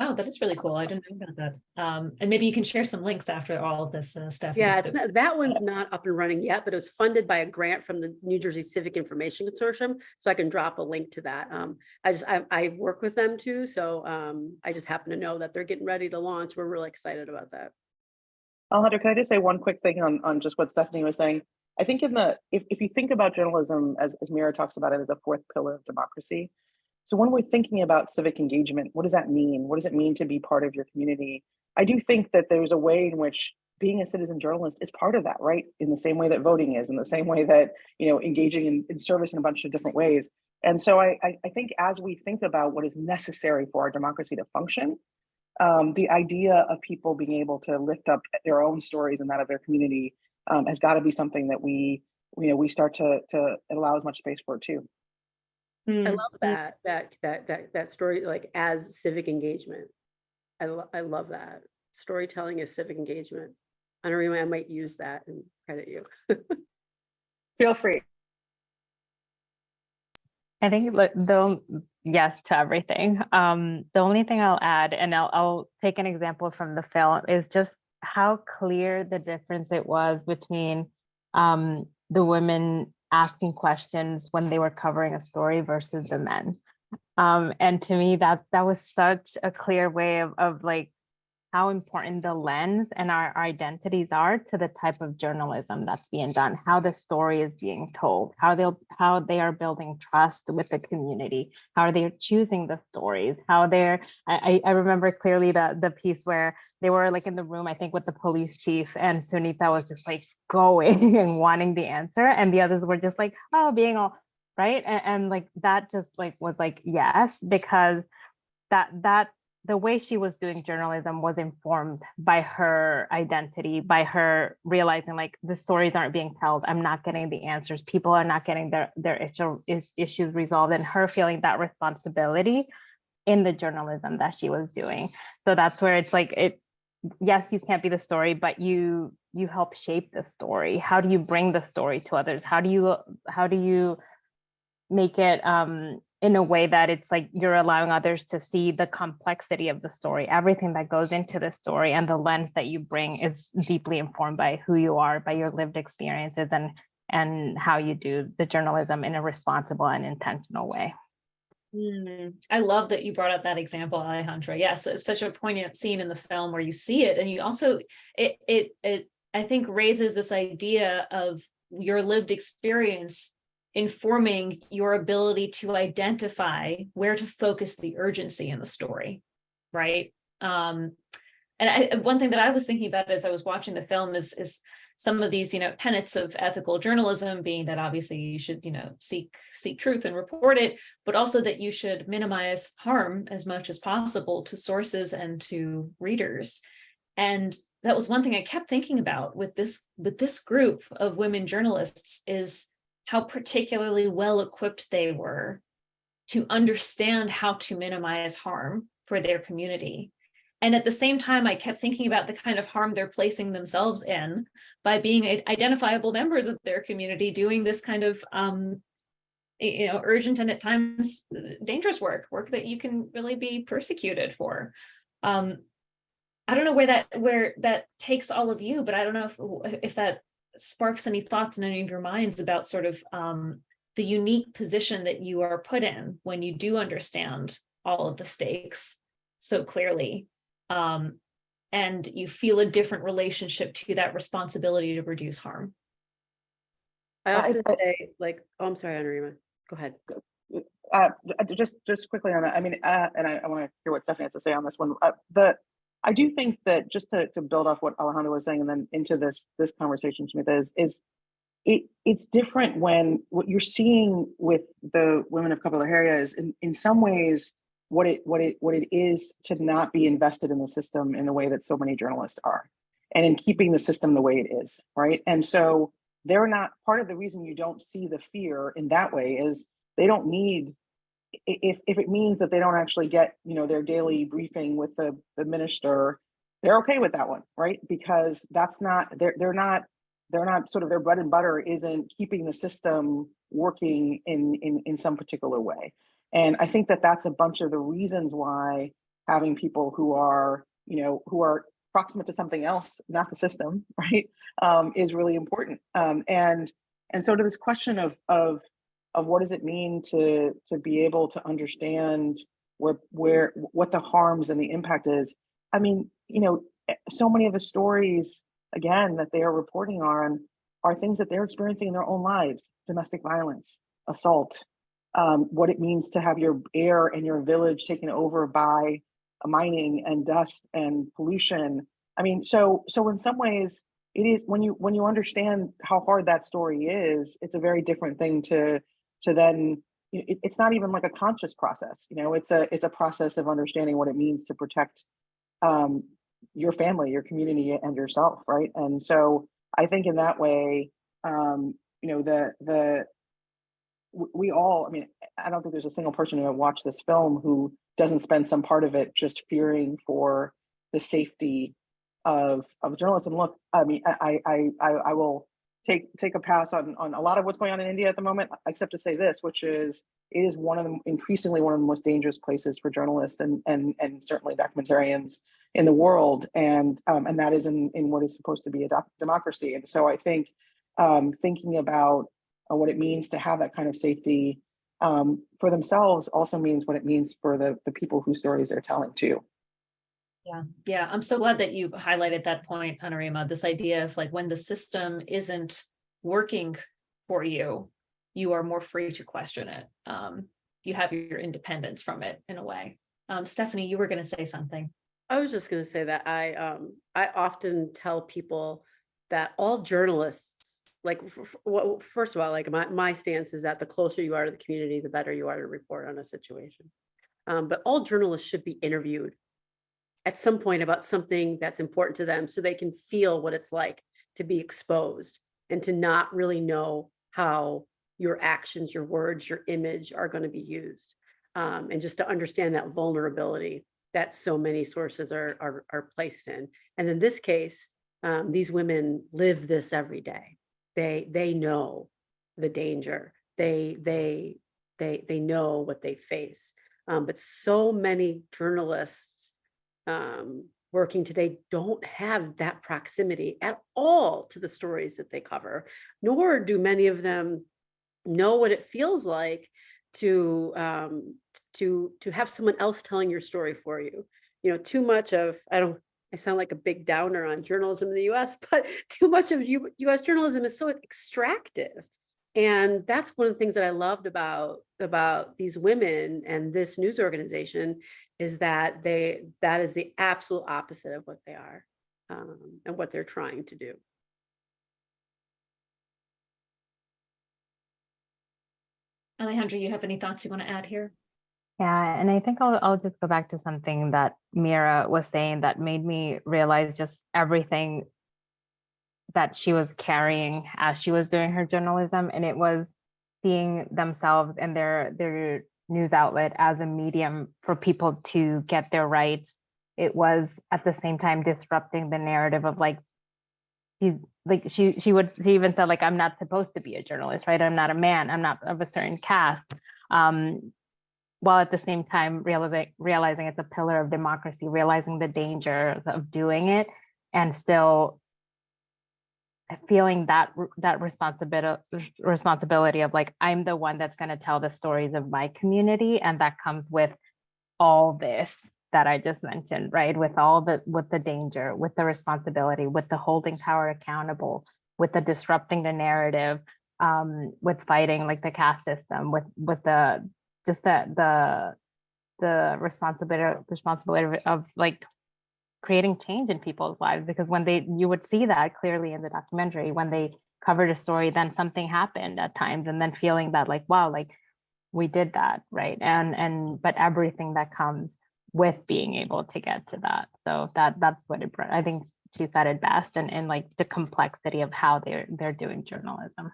Wow, that is really cool. I didn't know about that. And maybe you can share some links after all of this stuff. Yeah, it's not, that one's not up and running yet, but it was funded by a grant from the New Jersey Civic Information Consortium. So I can drop a link to that. I work with them too. So I just happen to know that they're getting ready to launch. We're really excited about that. Alejandro, can I just say one quick thing on just what Stephanie was saying? I think if you think about journalism, as Mira talks about it, as a fourth pillar of democracy. So when we're thinking about civic engagement, what does that mean? What does it mean to be part of your community? I do think that there's a way in which being a citizen journalist is part of that, right? In the same way that voting is, in the same way that, you know, engaging in service in a bunch of different ways. And so I think as we think about what is necessary for our democracy to function, the idea of people being able to lift up their own stories and that of their community has got to be something that we start to allow as much space for too. I love that story, like, as civic engagement. I love that. Storytelling is civic engagement. I don't know, I might use that and credit you. Feel free. I think yes to everything. The only thing I'll add, and I'll take an example from the film, is just how clear the difference it was between the women asking questions when they were covering a story versus the men. And to me, that was such a clear way of like how important the lens and our identities are to the type of journalism that's being done, how the story is being told, how they are building trust with the community, how they are choosing the stories, how they're, I remember clearly the piece where they were like in the room, I think with the police chief, and Sunita was just like going and wanting the answer, and the others were just like, oh, being all right. And like that just like was like, yes, because that the way she was doing journalism was informed by her identity, by her realizing like the stories aren't being told, I'm not getting the answers, people are not getting their issues resolved, and her feeling that responsibility in the journalism that she was doing. So that's where it's like, yes, you can't be the story, but you help shape the story. How do you bring the story to others? How do you make it in a way that it's like you're allowing others to see the complexity of the story, everything that goes into the story, and the lens that you bring is deeply informed by who you are, by your lived experiences, and how you do the journalism in a responsible and intentional way. I love that you brought up that example, Alejandra. Yes, it's such a poignant scene in the film where you see it, and you also it I think raises this idea of your lived experience informing your ability to identify where to focus the urgency in the story, right? And one thing that I was thinking about as I was watching the film is some of these, tenets of ethical journalism, being that obviously you should, seek truth and report it, but also that you should minimize harm as much as possible to sources and to readers. And that was one thing I kept thinking about with this group of women journalists, is how particularly well equipped they were to understand how to minimize harm for their community. And at the same time, I kept thinking about the kind of harm they're placing themselves in by being identifiable members of their community, doing this kind of, urgent and at times dangerous work that you can really be persecuted for. I don't know where that takes all of you, but I don't know if that sparks any thoughts in any of your minds about sort of the unique position that you are put in when you do understand all of the stakes so clearly, and you feel a different relationship to that responsibility to reduce harm. I often say, like, oh, I'm sorry, Anurima, go ahead. Just quickly on that. I mean, and I want to hear what Stephanie has to say on this one. I do think that just to build off what Alejandra was saying, and then into this conversation, Smita, is it's different when what you're seeing with the women of Kapalahariya is in some ways what it is to not be invested in the system in the way that so many journalists are, and in keeping the system the way it is, right? And so they're not, part of the reason you don't see the fear in that way is they don't need, if it means that they don't actually get, their daily briefing with the minister, they're okay with that one, right? Because that's not, they're not sort of, their bread and butter isn't keeping the system working in some particular way. And I think that that's a bunch of the reasons why having people who are proximate to something else, not the system, right, is really important. And so to this question of what does it mean to be able to understand what the harms and the impact is. I mean, so many of the stories, again, that they are reporting on are things that they're experiencing in their own lives: domestic violence, assault, what it means to have your air and your village taken over by mining and dust and pollution. I mean, so in some ways, it is, when you understand how hard that story is, it's a very different thing to then, it's not even like a conscious process. It's a process of understanding what it means to protect your family, your community, and yourself, right? And so I think in that way, we all, I mean, I don't think there's a single person who watched this film who doesn't spend some part of it just fearing for the safety of journalism. Look, I mean, I will take a pass on a lot of what's going on in India at the moment, except to say this, which is, it is increasingly one of the most dangerous places for journalists and certainly documentarians in the world, and that is in what is supposed to be a democracy. And so I think thinking about what it means to have that kind of safety for themselves also means what it means for the people whose stories they're telling too. Yeah, I'm so glad that you highlighted that point, Anurima, this idea of like when the system isn't working for you, you are more free to question it. You have your independence from it in a way. Stephanie, you were going to say something. I was just going to say that I often tell people that all journalists, like, well, first of all, like my stance is that the closer you are to the community, the better you are to report on a situation. But all journalists should be interviewed at some point about something that's important to them so they can feel what it's like to be exposed and to not really know how your actions, your words, your image are going to be used. And just to understand that vulnerability that so many sources are placed in. And in this case, these women live this every day. They know the danger. They know what they face. But so many journalists working today don't have that proximity at all to the stories that they cover, nor do many of them know what it feels like to have someone else telling your story for you. You know, too much of, I sound like a big downer on journalism in the US, but too much of US journalism is so extractive. And that's one of the things that I loved about these women and this news organization is that that is the absolute opposite of what they are and what they're trying to do. Alejandra, you have any thoughts you want to add here? Yeah, and I think I'll just go back to something that Mira was saying that made me realize just everything that she was carrying as she was doing her journalism, and it was seeing themselves and their news outlet as a medium for people to get their rights. It was at the same time disrupting the narrative of like, she even said like, I'm not supposed to be a journalist, right? I'm not a man, I'm not of a certain caste. While at the same time realizing it's a pillar of democracy, realizing the danger of doing it, and still feeling that responsibility of like, I'm the one that's going to tell the stories of my community, and that comes with all this that I just mentioned, right? With the danger, with the responsibility, with the holding power accountable, with the disrupting the narrative, with fighting like the caste system, with the responsibility of like creating change in people's lives. Because when you would see that clearly in the documentary, when they covered a story, then something happened at times, and then feeling that like, wow, like we did that, right? But everything that comes with being able to get to that. So that's what it brought. I think she said it best, and like the complexity of how they're doing journalism.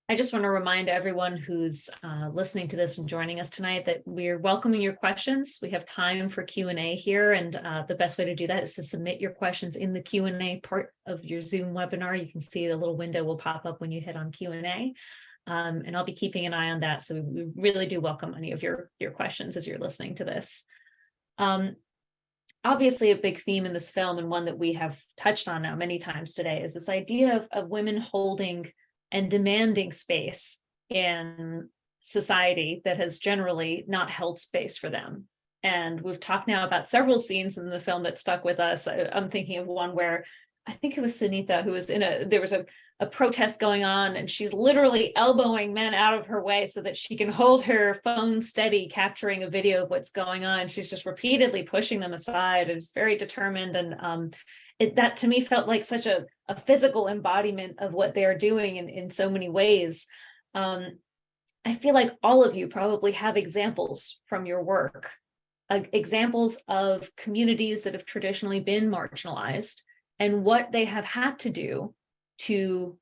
I just want to remind everyone who's listening to this and joining us tonight that we're welcoming your questions. We have time for Q&A here, and the best way to do that is to submit your questions in the Q&A part of your Zoom webinar. You can see the little window will pop up when you hit on Q&A, and I'll be keeping an eye on that. So we really do welcome any of your questions as you're listening to this. Obviously, a big theme in this film, and one that we have touched on now many times today, is this idea of women holding and demanding space in society that has generally not held space for them. And we've talked now about several scenes in the film that stuck with us. I'm thinking of one where I think it was Sunitha who was there was a protest going on, and she's literally elbowing men out of her way so that she can hold her phone steady, capturing a video of what's going on. She's just repeatedly pushing them aside. It's very determined, and that to me felt like such a physical embodiment of what they're doing in so many ways. I feel like all of you probably have examples from your work, examples of communities that have traditionally been marginalized and what they have had to do to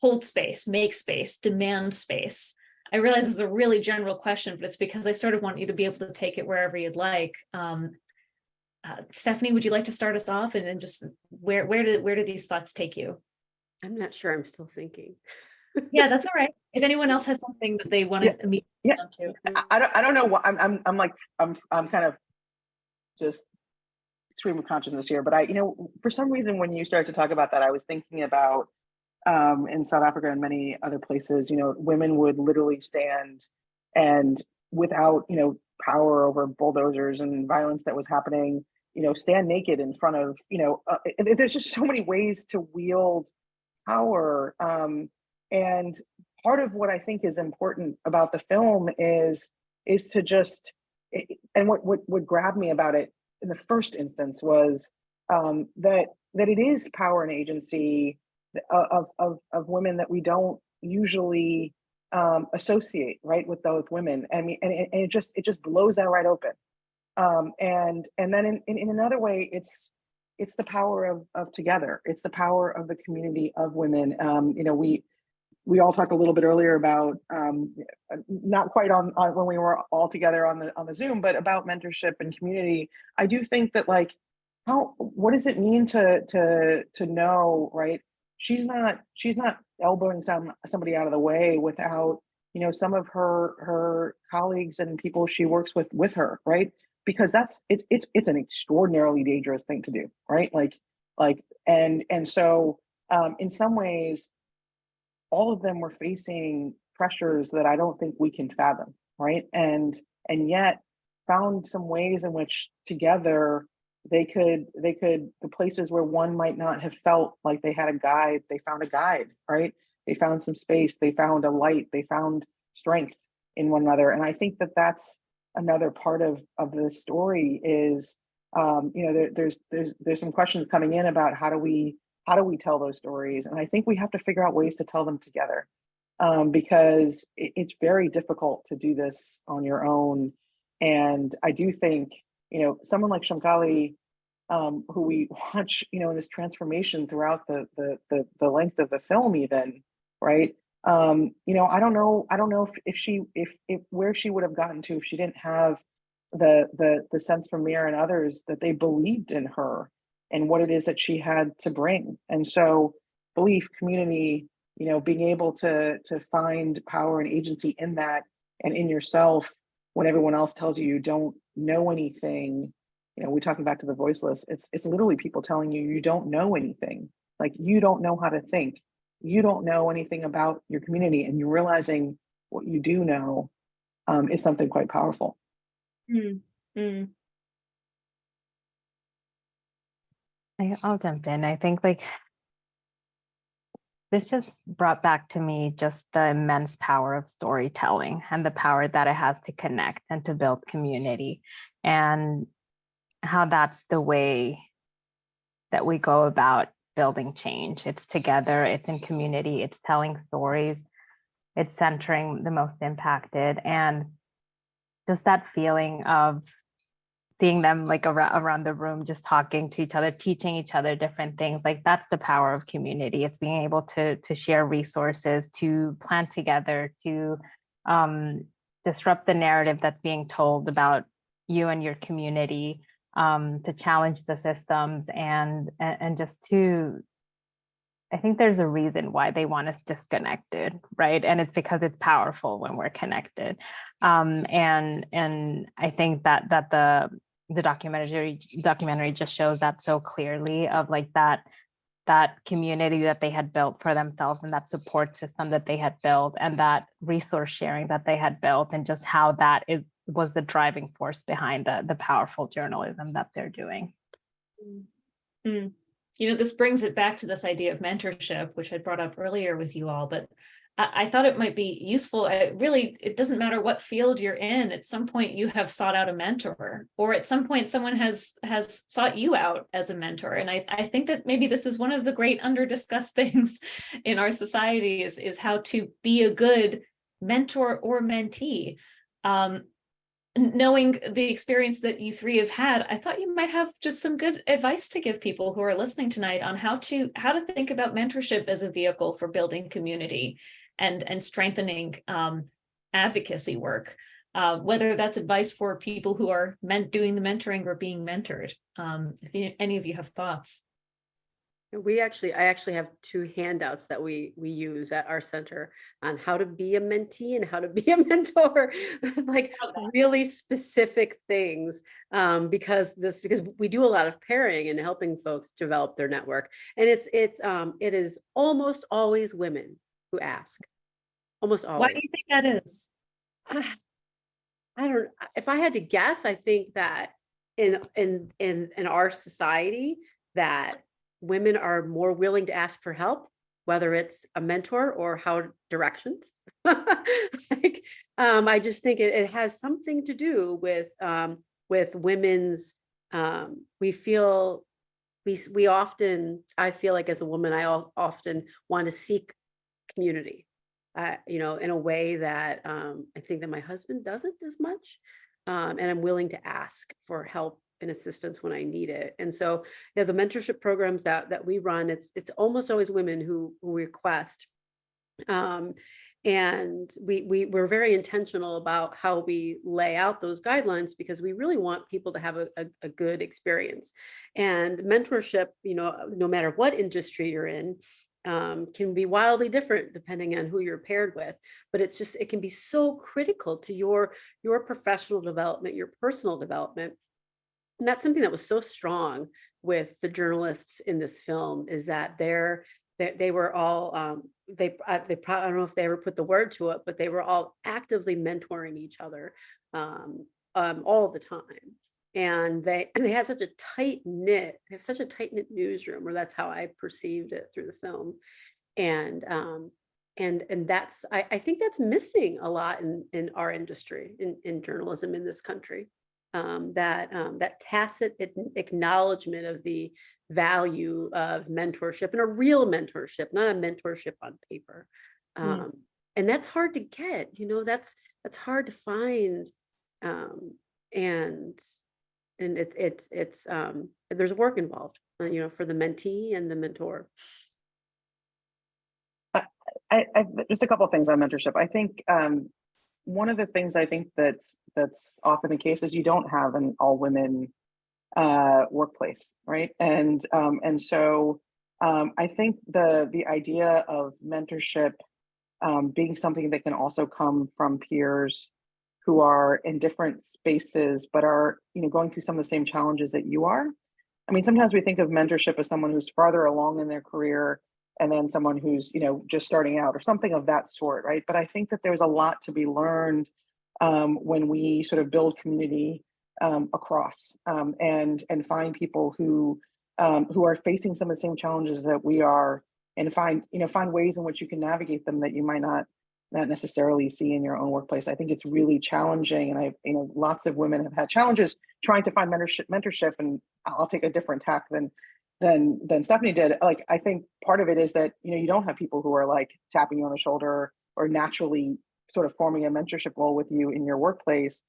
hold space, make space, demand space. I realize this is a really general question, but it's because I sort of want you to be able to take it wherever you'd like. Stephanie, would you like to start us off, and then just where do these thoughts take you? I'm not sure. I'm still thinking. Yeah, that's all right. If anyone else has something that they want to immediately jump to. I don't know what I'm kind of just stream of consciousness here, but for some reason when you started to talk about that, I was thinking about in South Africa and many other places, women would literally stand and without, power over bulldozers and violence that was happening, stand naked in front of, there's just so many ways to wield power. And part of what I think is important about the film is to just, and what grabbed me about it in the first instance was that it is power and agency of women that we don't usually associate, right, with those women. I mean, and it just blows that right open. And then in another way, it's the power of together. It's the power of the community of women. We all talked a little bit earlier about not quite on when we were all together on the Zoom, but about mentorship and community. I do think that, like, what does it mean to know, right? She's not elbowing somebody out of the way without, some of her colleagues and people she works with her, right? Because it's an extraordinarily dangerous thing to do, right? And so in some ways, all of them were facing pressures that I don't think we can fathom, right? And yet found some ways in which together they could, the places where one might not have felt like they had a guide, they found a guide, right? They found some space, they found a light, they found strength in one another. And I think that that's another part of the story is, there's some questions coming in about how do we tell those stories? And I think we have to figure out ways to tell them together, because it's very difficult to do this on your own. And I do think, someone like Shankali, who we watch, in this transformation throughout the length of the film, even, right? I don't know if where she would have gotten to if she didn't have the sense from Mir and others that they believed in her and what it is that she had to bring. And so belief, community, being able to find power and agency in that and in yourself when everyone else tells you don't know anything. We're talking back to the voiceless. It's literally people telling you don't know anything. Like, you don't know how to think. You don't know anything about your community, and you're realizing what you do know is something quite powerful. Mm-hmm. I'll jump in. I think this just brought back to me just the immense power of storytelling and the power that it has to connect and to build community, and how that's the way that we go about building change. It's together, it's in community, it's telling stories, it's centering the most impacted, and just that feeling of seeing them like around the room, just talking to each other, teaching each other different things. Like, that's the power of community. It's being able to share resources, to plan together, to disrupt the narrative that's being told about you and your community, to challenge the systems, and just to, I think there's a reason why they want us disconnected, right? And it's because it's powerful when we're connected. And I think that the documentary just shows that so clearly, of like that community that they had built for themselves, and that support system that they had built, and that resource sharing that they had built, and just how that was the driving force behind the powerful journalism that they're doing. Mm. This brings it back to this idea of mentorship, which I brought up earlier with you all, but I thought it might be useful. It doesn't matter what field you're in. At some point, you have sought out a mentor, or at some point, someone has sought you out as a mentor. And I think that maybe this is one of the great under-discussed things in our society is how to be a good mentor or mentee. Knowing the experience that you three have had, I thought you might have just some good advice to give people who are listening tonight on how to think about mentorship as a vehicle for building community and strengthening advocacy work, whether that's advice for people who are doing the mentoring or being mentored. If any of you have thoughts. I actually have 2 handouts that we use at our center on how to be a mentee and how to be a mentor, like really specific things, because we do a lot of pairing and helping folks develop their network. And it is almost always women who ask, almost always. Why do you think that is? if I had to guess, I think that in our society that women are more willing to ask for help, whether it's a mentor or how directions. Like, I just think it has something to do with women's, we feel, we often, I feel like as a woman, I often want to seek community, in a way that I think that my husband doesn't as much. And I'm willing to ask for help and assistance when I need it. And so, the mentorship programs that we run, it's almost always women who request. And we're very intentional about how we lay out those guidelines, because we really want people to have a good experience. And mentorship, no matter what industry you're in, can be wildly different depending on who you're paired with. But it can be so critical to your professional development, your personal development. And that's something that was so strong with the journalists in this film, is that they were all, they probably, I don't know if they ever put the word to it, but they were all actively mentoring each other all the time. And they have such a tight knit newsroom, or that's how I perceived it through the film. And that's, I think that's missing a lot in our industry, in journalism in this country. That tacit acknowledgement of the value of mentorship, and a real mentorship, not a mentorship on paper. And that's hard to get, that's hard to find. And it's there's work involved, for the mentee and the mentor. I just a couple of things on mentorship. I think one of the things I think that's often the case is you don't have an all women workplace, right? And so I think the idea of mentorship being something that can also come from peers who are in different spaces, but are going through some of the same challenges that you are. I mean, sometimes we think of mentorship as someone who's farther along in their career, and then someone who's just starting out, or something of that sort, right? But I think that there's a lot to be learned when we sort of build community across and find people who are facing some of the same challenges that we are, and find ways in which you can navigate them that you might not necessarily see in your own workplace. I think it's really challenging, and lots of women have had challenges trying to find mentorship, and I'll take a different tack than Stephanie did. Like, I think part of it is that you don't have people who are like tapping you on the shoulder or naturally sort of forming a mentorship role with you in your workplace.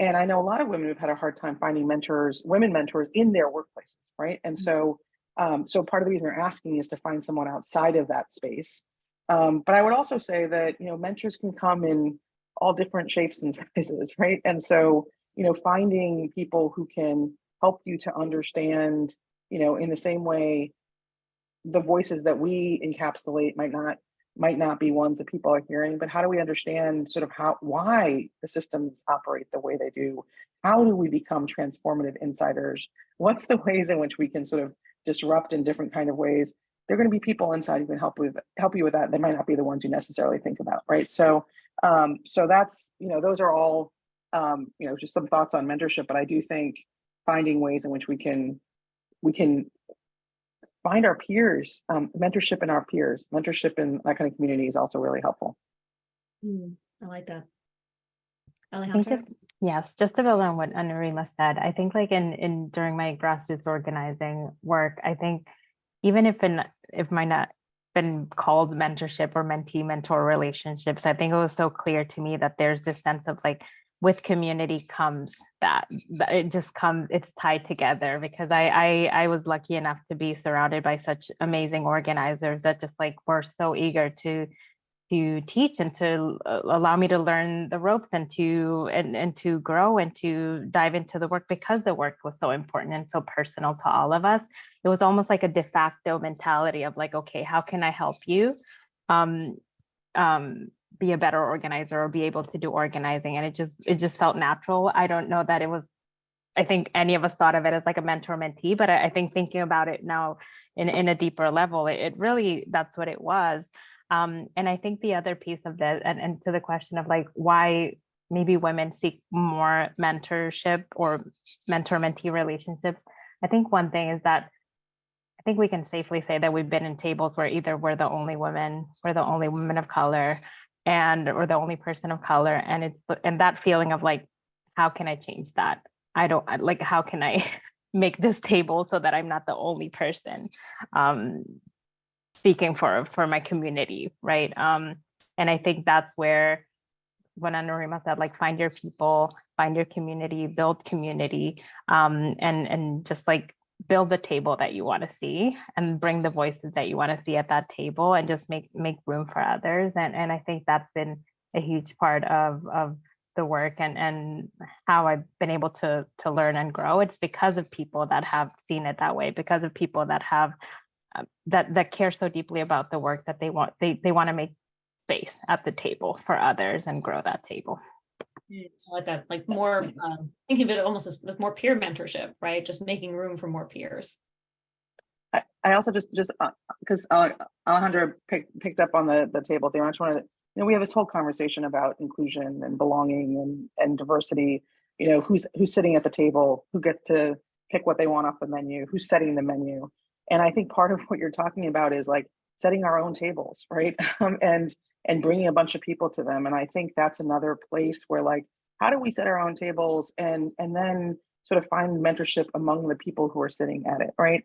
And I know a lot of women who've had a hard time finding women mentors in their workplaces, right? And so part of the reason they're asking is to find someone outside of that space. But I would also say that mentors can come in all different shapes and sizes, right? And so finding people who can help you to understand, in the same way, the voices that we encapsulate might not be ones that people are hearing, but how do we understand sort of why the systems operate the way they do? How do we become transformative insiders? What's the ways in which we can sort of disrupt in different kind of ways? There are going to be people inside who can help you with that. They might not be the ones you necessarily think about, right? So that's, those are all, just some thoughts on mentorship. But I do think finding ways in which we can find our peers, mentorship in our peers, mentorship in that kind of community is also really helpful. I like that. Yes, just to build on what Anurima said, I think like during my grassroots organizing work, I think even if might not been called mentorship or mentee-mentor relationships, I think it was so clear to me that there's this sense of like, with community comes that it just comes, it's tied together, because I was lucky enough to be surrounded by such amazing organizers that just like were so eager to teach and to allow me to learn the ropes and to grow and to dive into the work, because the work was so important and so personal to all of us. It was almost like a de facto mentality of like, okay, how can I help you be a better organizer or be able to do organizing? And it just felt natural. I don't know that it was, I think any of us thought of it as like a mentor mentee, but I think thinking about it now in a deeper level, it really, that's what it was. And I think the other piece of that, and to the question of like, why maybe women seek more mentorship or mentor-mentee relationships. I think one thing is that I think we can safely say that we've been in tables where either we're the only women, we're the only woman of color, or the only person of color. And that feeling of like, how can I change that? Like, how can I make this table so that I'm not the only person speaking for my community, right? And I think that's where, when Anurima said, like, find your people, find your community, build community, and just like build the table that you want to see and bring the voices that you want to see at that table and just make room for others. And I think that's been a huge part of the work and how I've been able to learn and grow. It's because of people that have seen it that way, because of people that have that care so deeply about the work that they want to make space at the table for others and grow that table. So like that, like more thinking of it almost as more peer mentorship, right? Just making room for more peers. I also just because Alejandra picked up on the table thing. I just wanted to, we have this whole conversation about inclusion and belonging and diversity. Who's sitting at the table, who gets to pick what they want off the menu, who's setting the menu. And I think part of what you're talking about is like setting our own tables, right? And bringing a bunch of people to them. And I think that's another place where, like, how do we set our own tables and then sort of find mentorship among the people who are sitting at it, right?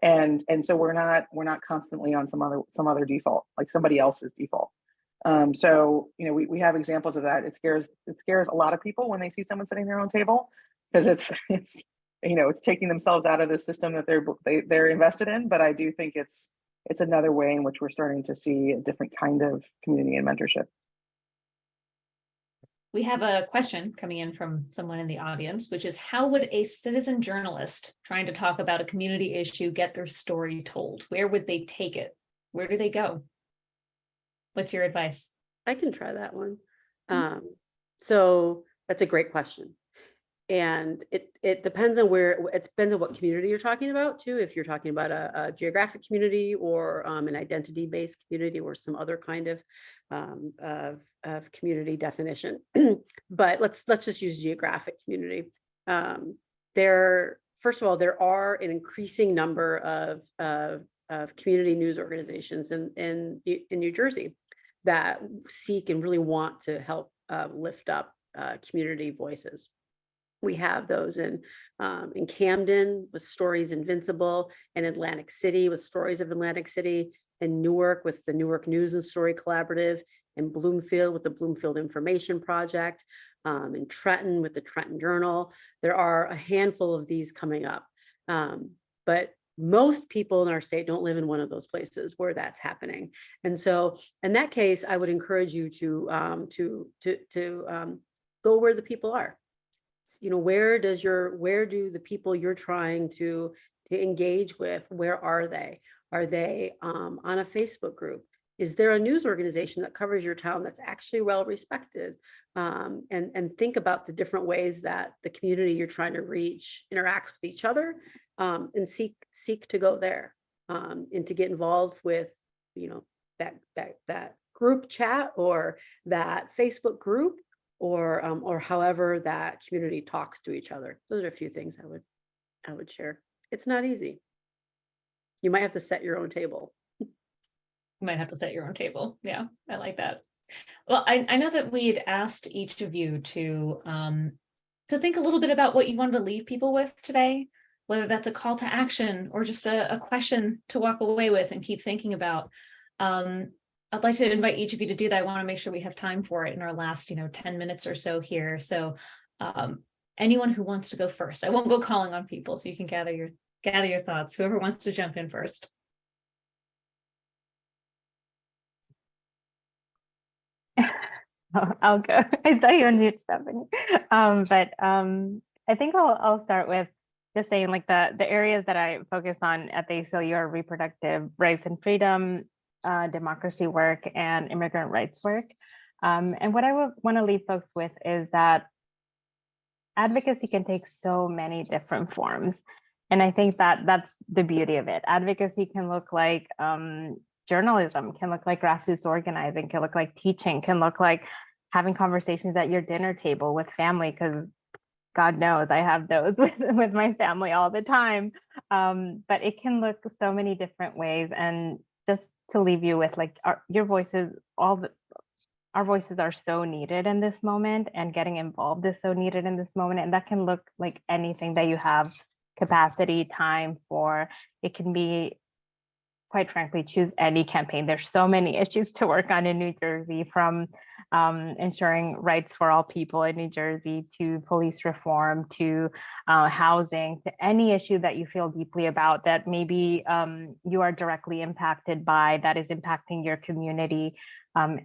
And so we're not constantly on some other default, like somebody else's default. So we have examples of that. It scares a lot of people when they see someone sitting at their own table, because it's taking themselves out of the system that they're invested in. But I do think it's another way in which we're starting to see a different kind of community and mentorship. We have a question coming in from someone in the audience, which is, how would a citizen journalist trying to talk about a community issue get their story told? Where would they take it? Where do they go? What's your advice? I can try that one. So that's a great question. And it depends on what community you're talking about too. If you're talking about a geographic community or an identity-based community or some other kind of community definition. But let's just use geographic community. First of all, there are an increasing number of community news organizations in New Jersey that seek and really want to help lift up community voices. We have those in Camden with Stories Invincible, and Atlantic City with Stories of Atlantic City, and Newark with the Newark News and Story Collaborative, and Bloomfield with the Bloomfield Information Project, and Trenton with the Trenton Journal. There are a handful of these coming up, but most people in our state don't live in one of those places where that's happening. And so in that case, I would encourage you to go where the people are. Where do the people you're trying to engage with, where are they? Are they on a Facebook group? Is there a news organization that covers your town that's actually well respected? And think about the different ways that the community you're trying to reach interacts with each other, and seek to go there, and to get involved with that group chat or that Facebook group, or however that community talks to each other. Those are a few things I would share. It's not easy. You might have to set your own table. You might have to set your own table. Yeah, I like that. Well, I know that we had asked each of you to think a little bit about what you wanted to leave people with today, whether that's a call to action or just a question to walk away with and keep thinking about. I'd like to invite each of you to do that. I want to make sure we have time for it in our last, 10 minutes or so here. So anyone who wants to go first, I won't go calling on people, so you can gather your thoughts. Whoever wants to jump in first. I'll go. I saw you on mute, Stephanie. But I think I'll start with just saying, like, the areas that I focus on at the ACLU are reproductive rights and freedom, democracy work, and immigrant rights work. And what I would want to leave folks with is that advocacy can take so many different forms. And I think that that's the beauty of it. Advocacy can look like journalism, can look like grassroots organizing, can look like teaching, can look like having conversations at your dinner table with family, because God knows I have those with my family all the time. But it can look so many different ways. And just to leave you with like your voices, our voices are so needed in this moment, and getting involved is so needed in this moment. And that can look like anything that you have capacity, time for. It can be, quite frankly, choose any campaign. There's so many issues to work on in New Jersey, from ensuring rights for all people in New Jersey, to police reform, to housing, to any issue that you feel deeply about that maybe you are directly impacted by, that is impacting your community.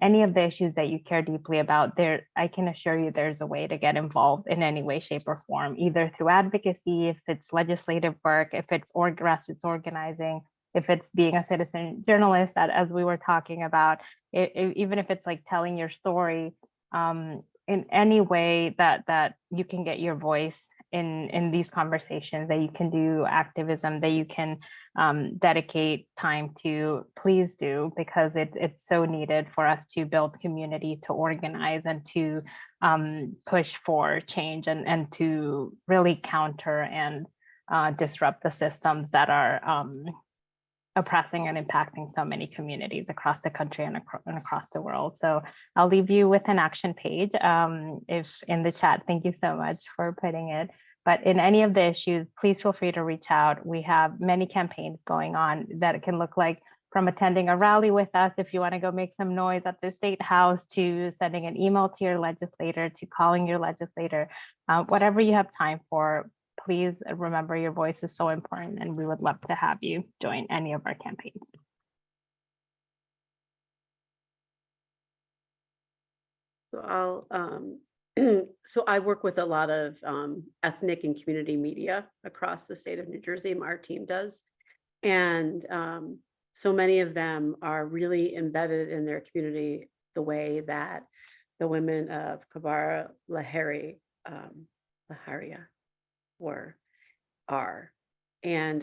Any of the issues that you care deeply about, there, I can assure you there's a way to get involved in any way, shape, or form, either through advocacy, if it's legislative work, if it's grassroots organizing, if it's being a citizen journalist, that as we were talking about, even if it's like telling your story, in any way that you can get your voice in these conversations, that you can do activism, that you can dedicate time to, please do, because it's so needed for us to build community, to organize, and to push for change, and to really counter and disrupt the systems that are oppressing and impacting so many communities across the country and across the world. So I'll leave you with an action page if in the chat. Thank you so much for putting it. But in any of the issues, please feel free to reach out. We have many campaigns going on that it can look like, from attending a rally with us if you want to go make some noise at the State House, to sending an email to your legislator, to calling your legislator, whatever you have time for. Please remember your voice is so important, and we would love to have you join any of our campaigns. So so I work with a lot of ethnic and community media across the state of New Jersey. Our team does. And so many of them are really embedded in their community the way that the women of Kabara Laharia are. And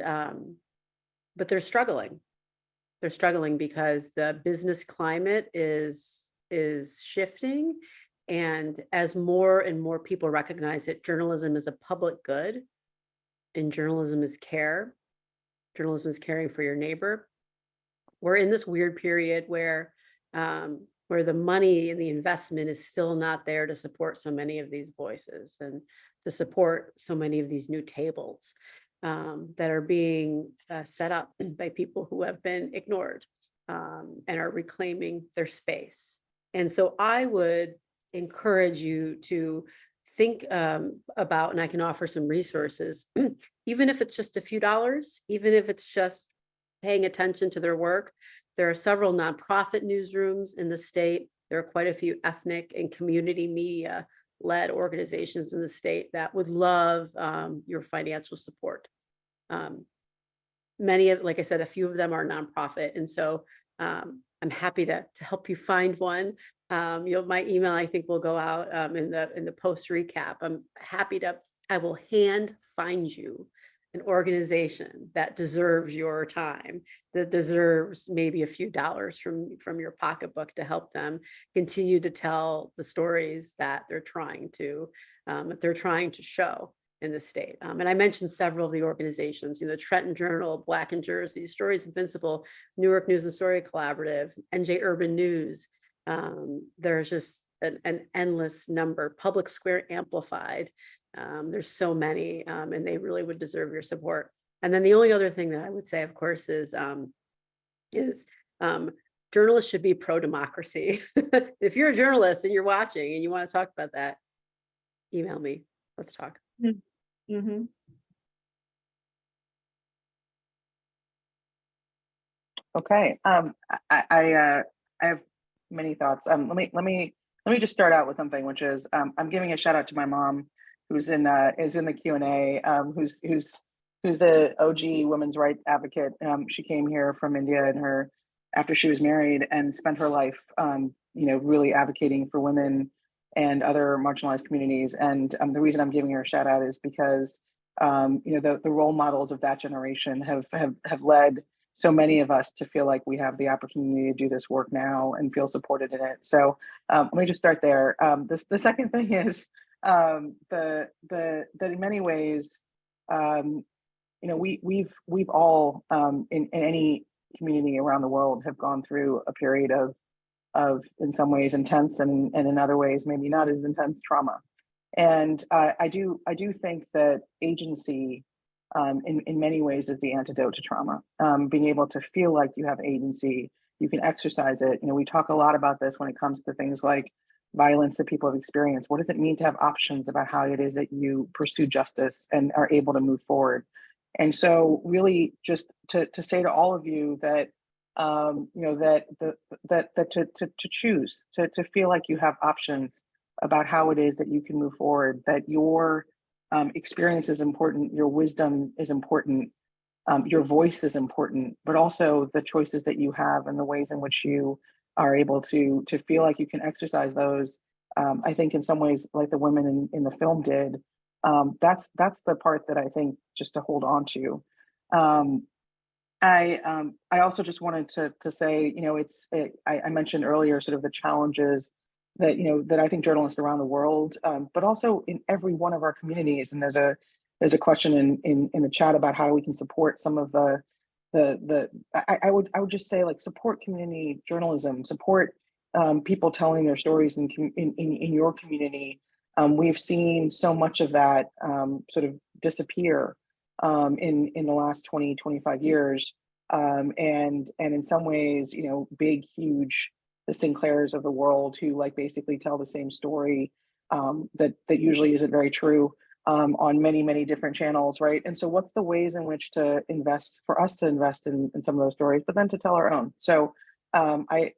but they're struggling. They're struggling because the business climate is shifting. And as more and more people recognize that journalism is a public good, and journalism is care, journalism is caring for your neighbor, we're in this weird period where the money and the investment is still not there to support so many of these voices, and to support so many of these new tables that are being set up by people who have been ignored and are reclaiming their space. And so I would encourage you to think about, and I can offer some resources, even if it's just a few dollars, even if it's just paying attention to their work. There are several nonprofit newsrooms in the state. There are quite a few ethnic and community media led organizations in the state that would love your financial support. Many of, like I said, a few of them are nonprofit. And so I'm happy to help you find one. My email, I think, will go out in the post recap. I'm happy I will hand find you an organization that deserves your time, that deserves maybe a few dollars from your pocketbook to help them continue to tell the stories that they're trying to show in the state. And I mentioned several of the organizations, the Trenton Journal, Black in Jersey, Stories Invincible, Newark News and Story Collaborative, NJ Urban News. There's just an endless number. Public Square Amplified. There's so many, and they really would deserve your support. And then the only other thing that I would say, of course, is journalists should be pro-democracy. If you're a journalist and you're watching and you want to talk about that, email me. Let's talk. Mm-hmm. Okay. I have many thoughts. Let me just start out with something, which is I'm giving a shout out to my mom, who's in the Q&A, who's the OG women's rights advocate. She came here from India after she was married, and spent her life really advocating for women and other marginalized communities. And the reason I'm giving her a shout out is because the role models of that generation have led so many of us to feel like we have the opportunity to do this work now and feel supported in it. So let me just start there. The second thing is that in many ways, we've all in any community around the world have gone through a period of in some ways intense and in other ways maybe not as intense trauma. And I do think that agency in many ways is the antidote to trauma. Being able to feel like you have agency, you can exercise it. We talk a lot about this when it comes to things like violence that people have experienced. What does it mean to have options about how it is that you pursue justice and are able to move forward? And so really just to say to all of you that to choose to feel like you have options about how it is that you can move forward, that your experience is important, your wisdom is important, your voice is important, but also the choices that you have and the ways in which you are able to feel like you can exercise those. I think in some ways, like the women in the film did, that's the part that I think just to hold on to. I also just wanted to say, I mentioned earlier sort of the challenges that I think journalists around the world, but also in every one of our communities. And there's a question in the chat about how we can support some of I would just say, like, support community journalism, support people telling their stories in your community. We've seen so much of that sort of disappear in the last 20, 25 years. And in some ways, big, huge, the Sinclairs of the world who like basically tell the same story that usually isn't very true on many, many different channels, right? And so what's the ways in which for us to invest in some of those stories, but then to tell our own. So I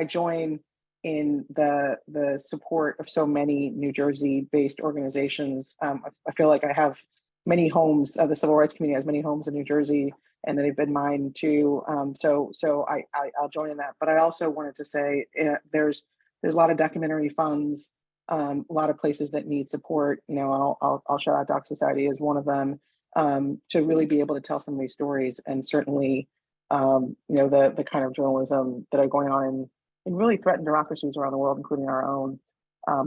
join in the support of so many New Jersey-based organizations. I feel like I have many homes. The civil rights community has many homes in New Jersey, and they've been mine too. So I'll join in that. But I also wanted to say there's a lot of documentary funds, a lot of places that need support. I'll shout out Doc Society as one of them, to really be able to tell some of these stories, and certainly the kind of journalism that are going on in really threatened democracies around the world, including our own.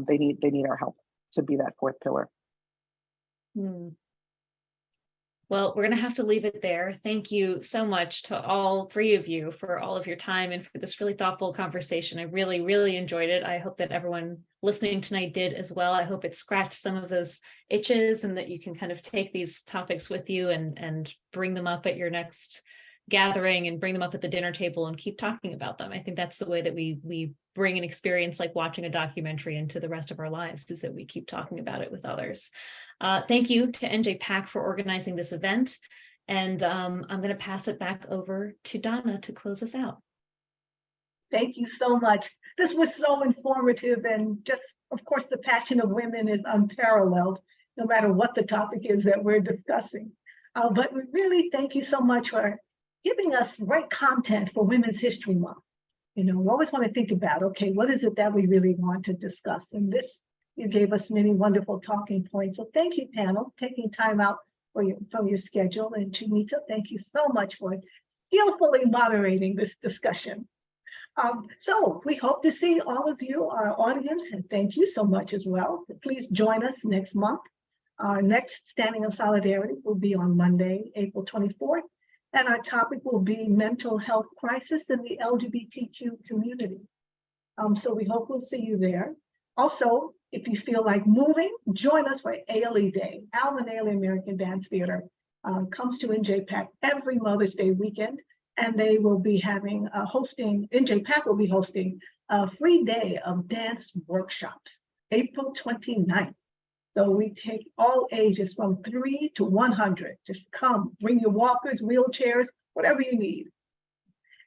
They need our help to be that fourth pillar. Well, we're going to have to leave it there. Thank you so much to all three of you for all of your time and for this really thoughtful conversation. I really, really enjoyed it. I hope that everyone listening tonight did as well. I hope it scratched some of those itches and that you can kind of take these topics with you and bring them up at your next gathering and bring them up at the dinner table and keep talking about them. I think that's the way that we bring an experience like watching a documentary into the rest of our lives, is that we keep talking about it with others. Thank you to NJPAC for organizing this event. And I'm going to pass it back over to Donna to close us out. Thank you so much. This was so informative, and just, of course, the passion of women is unparalleled, no matter what the topic is that we're discussing. But we really thank you so much for giving us great content for Women's History Month. We always want to think about, okay, what is it that we really want to discuss? And this, you gave us many wonderful talking points. So thank you, panel, taking time out from your schedule. And Chimita, thank you so much for skillfully moderating this discussion. So we hope to see all of you, our audience, and thank you so much as well. Please join us next month. Our next Standing in Solidarity will be on Monday, April 24th. And our topic will be mental health crisis in the LGBTQ community. So we hope we'll see you there. Also, if you feel like moving, join us for ALE Day. Alvin Ailey American Dance Theater comes to NJPAC every Mother's Day weekend, and they will be having NJPAC will be hosting a free day of dance workshops, April 29th. So we take all ages from 3 to 100. Just come, bring your walkers, wheelchairs, whatever you need.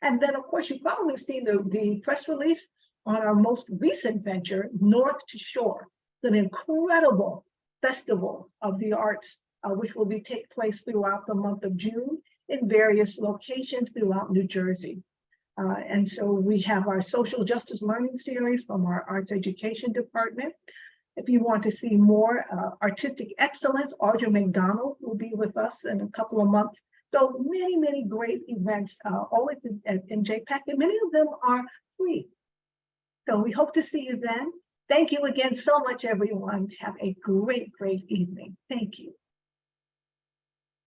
And then, of course, you've probably seen the press release on our most recent venture, North to Shore. It's an incredible festival of the arts, which will take place throughout the month of June in various locations throughout New Jersey. And so we have our social justice learning series from our arts education department. If you want to see more artistic excellence, Audrey McDonald will be with us in a couple of months So many, many great events always in JPAC, and many of them are free. So we hope to see you then. Thank you again so much, everyone. Have a great, great evening. Thank you.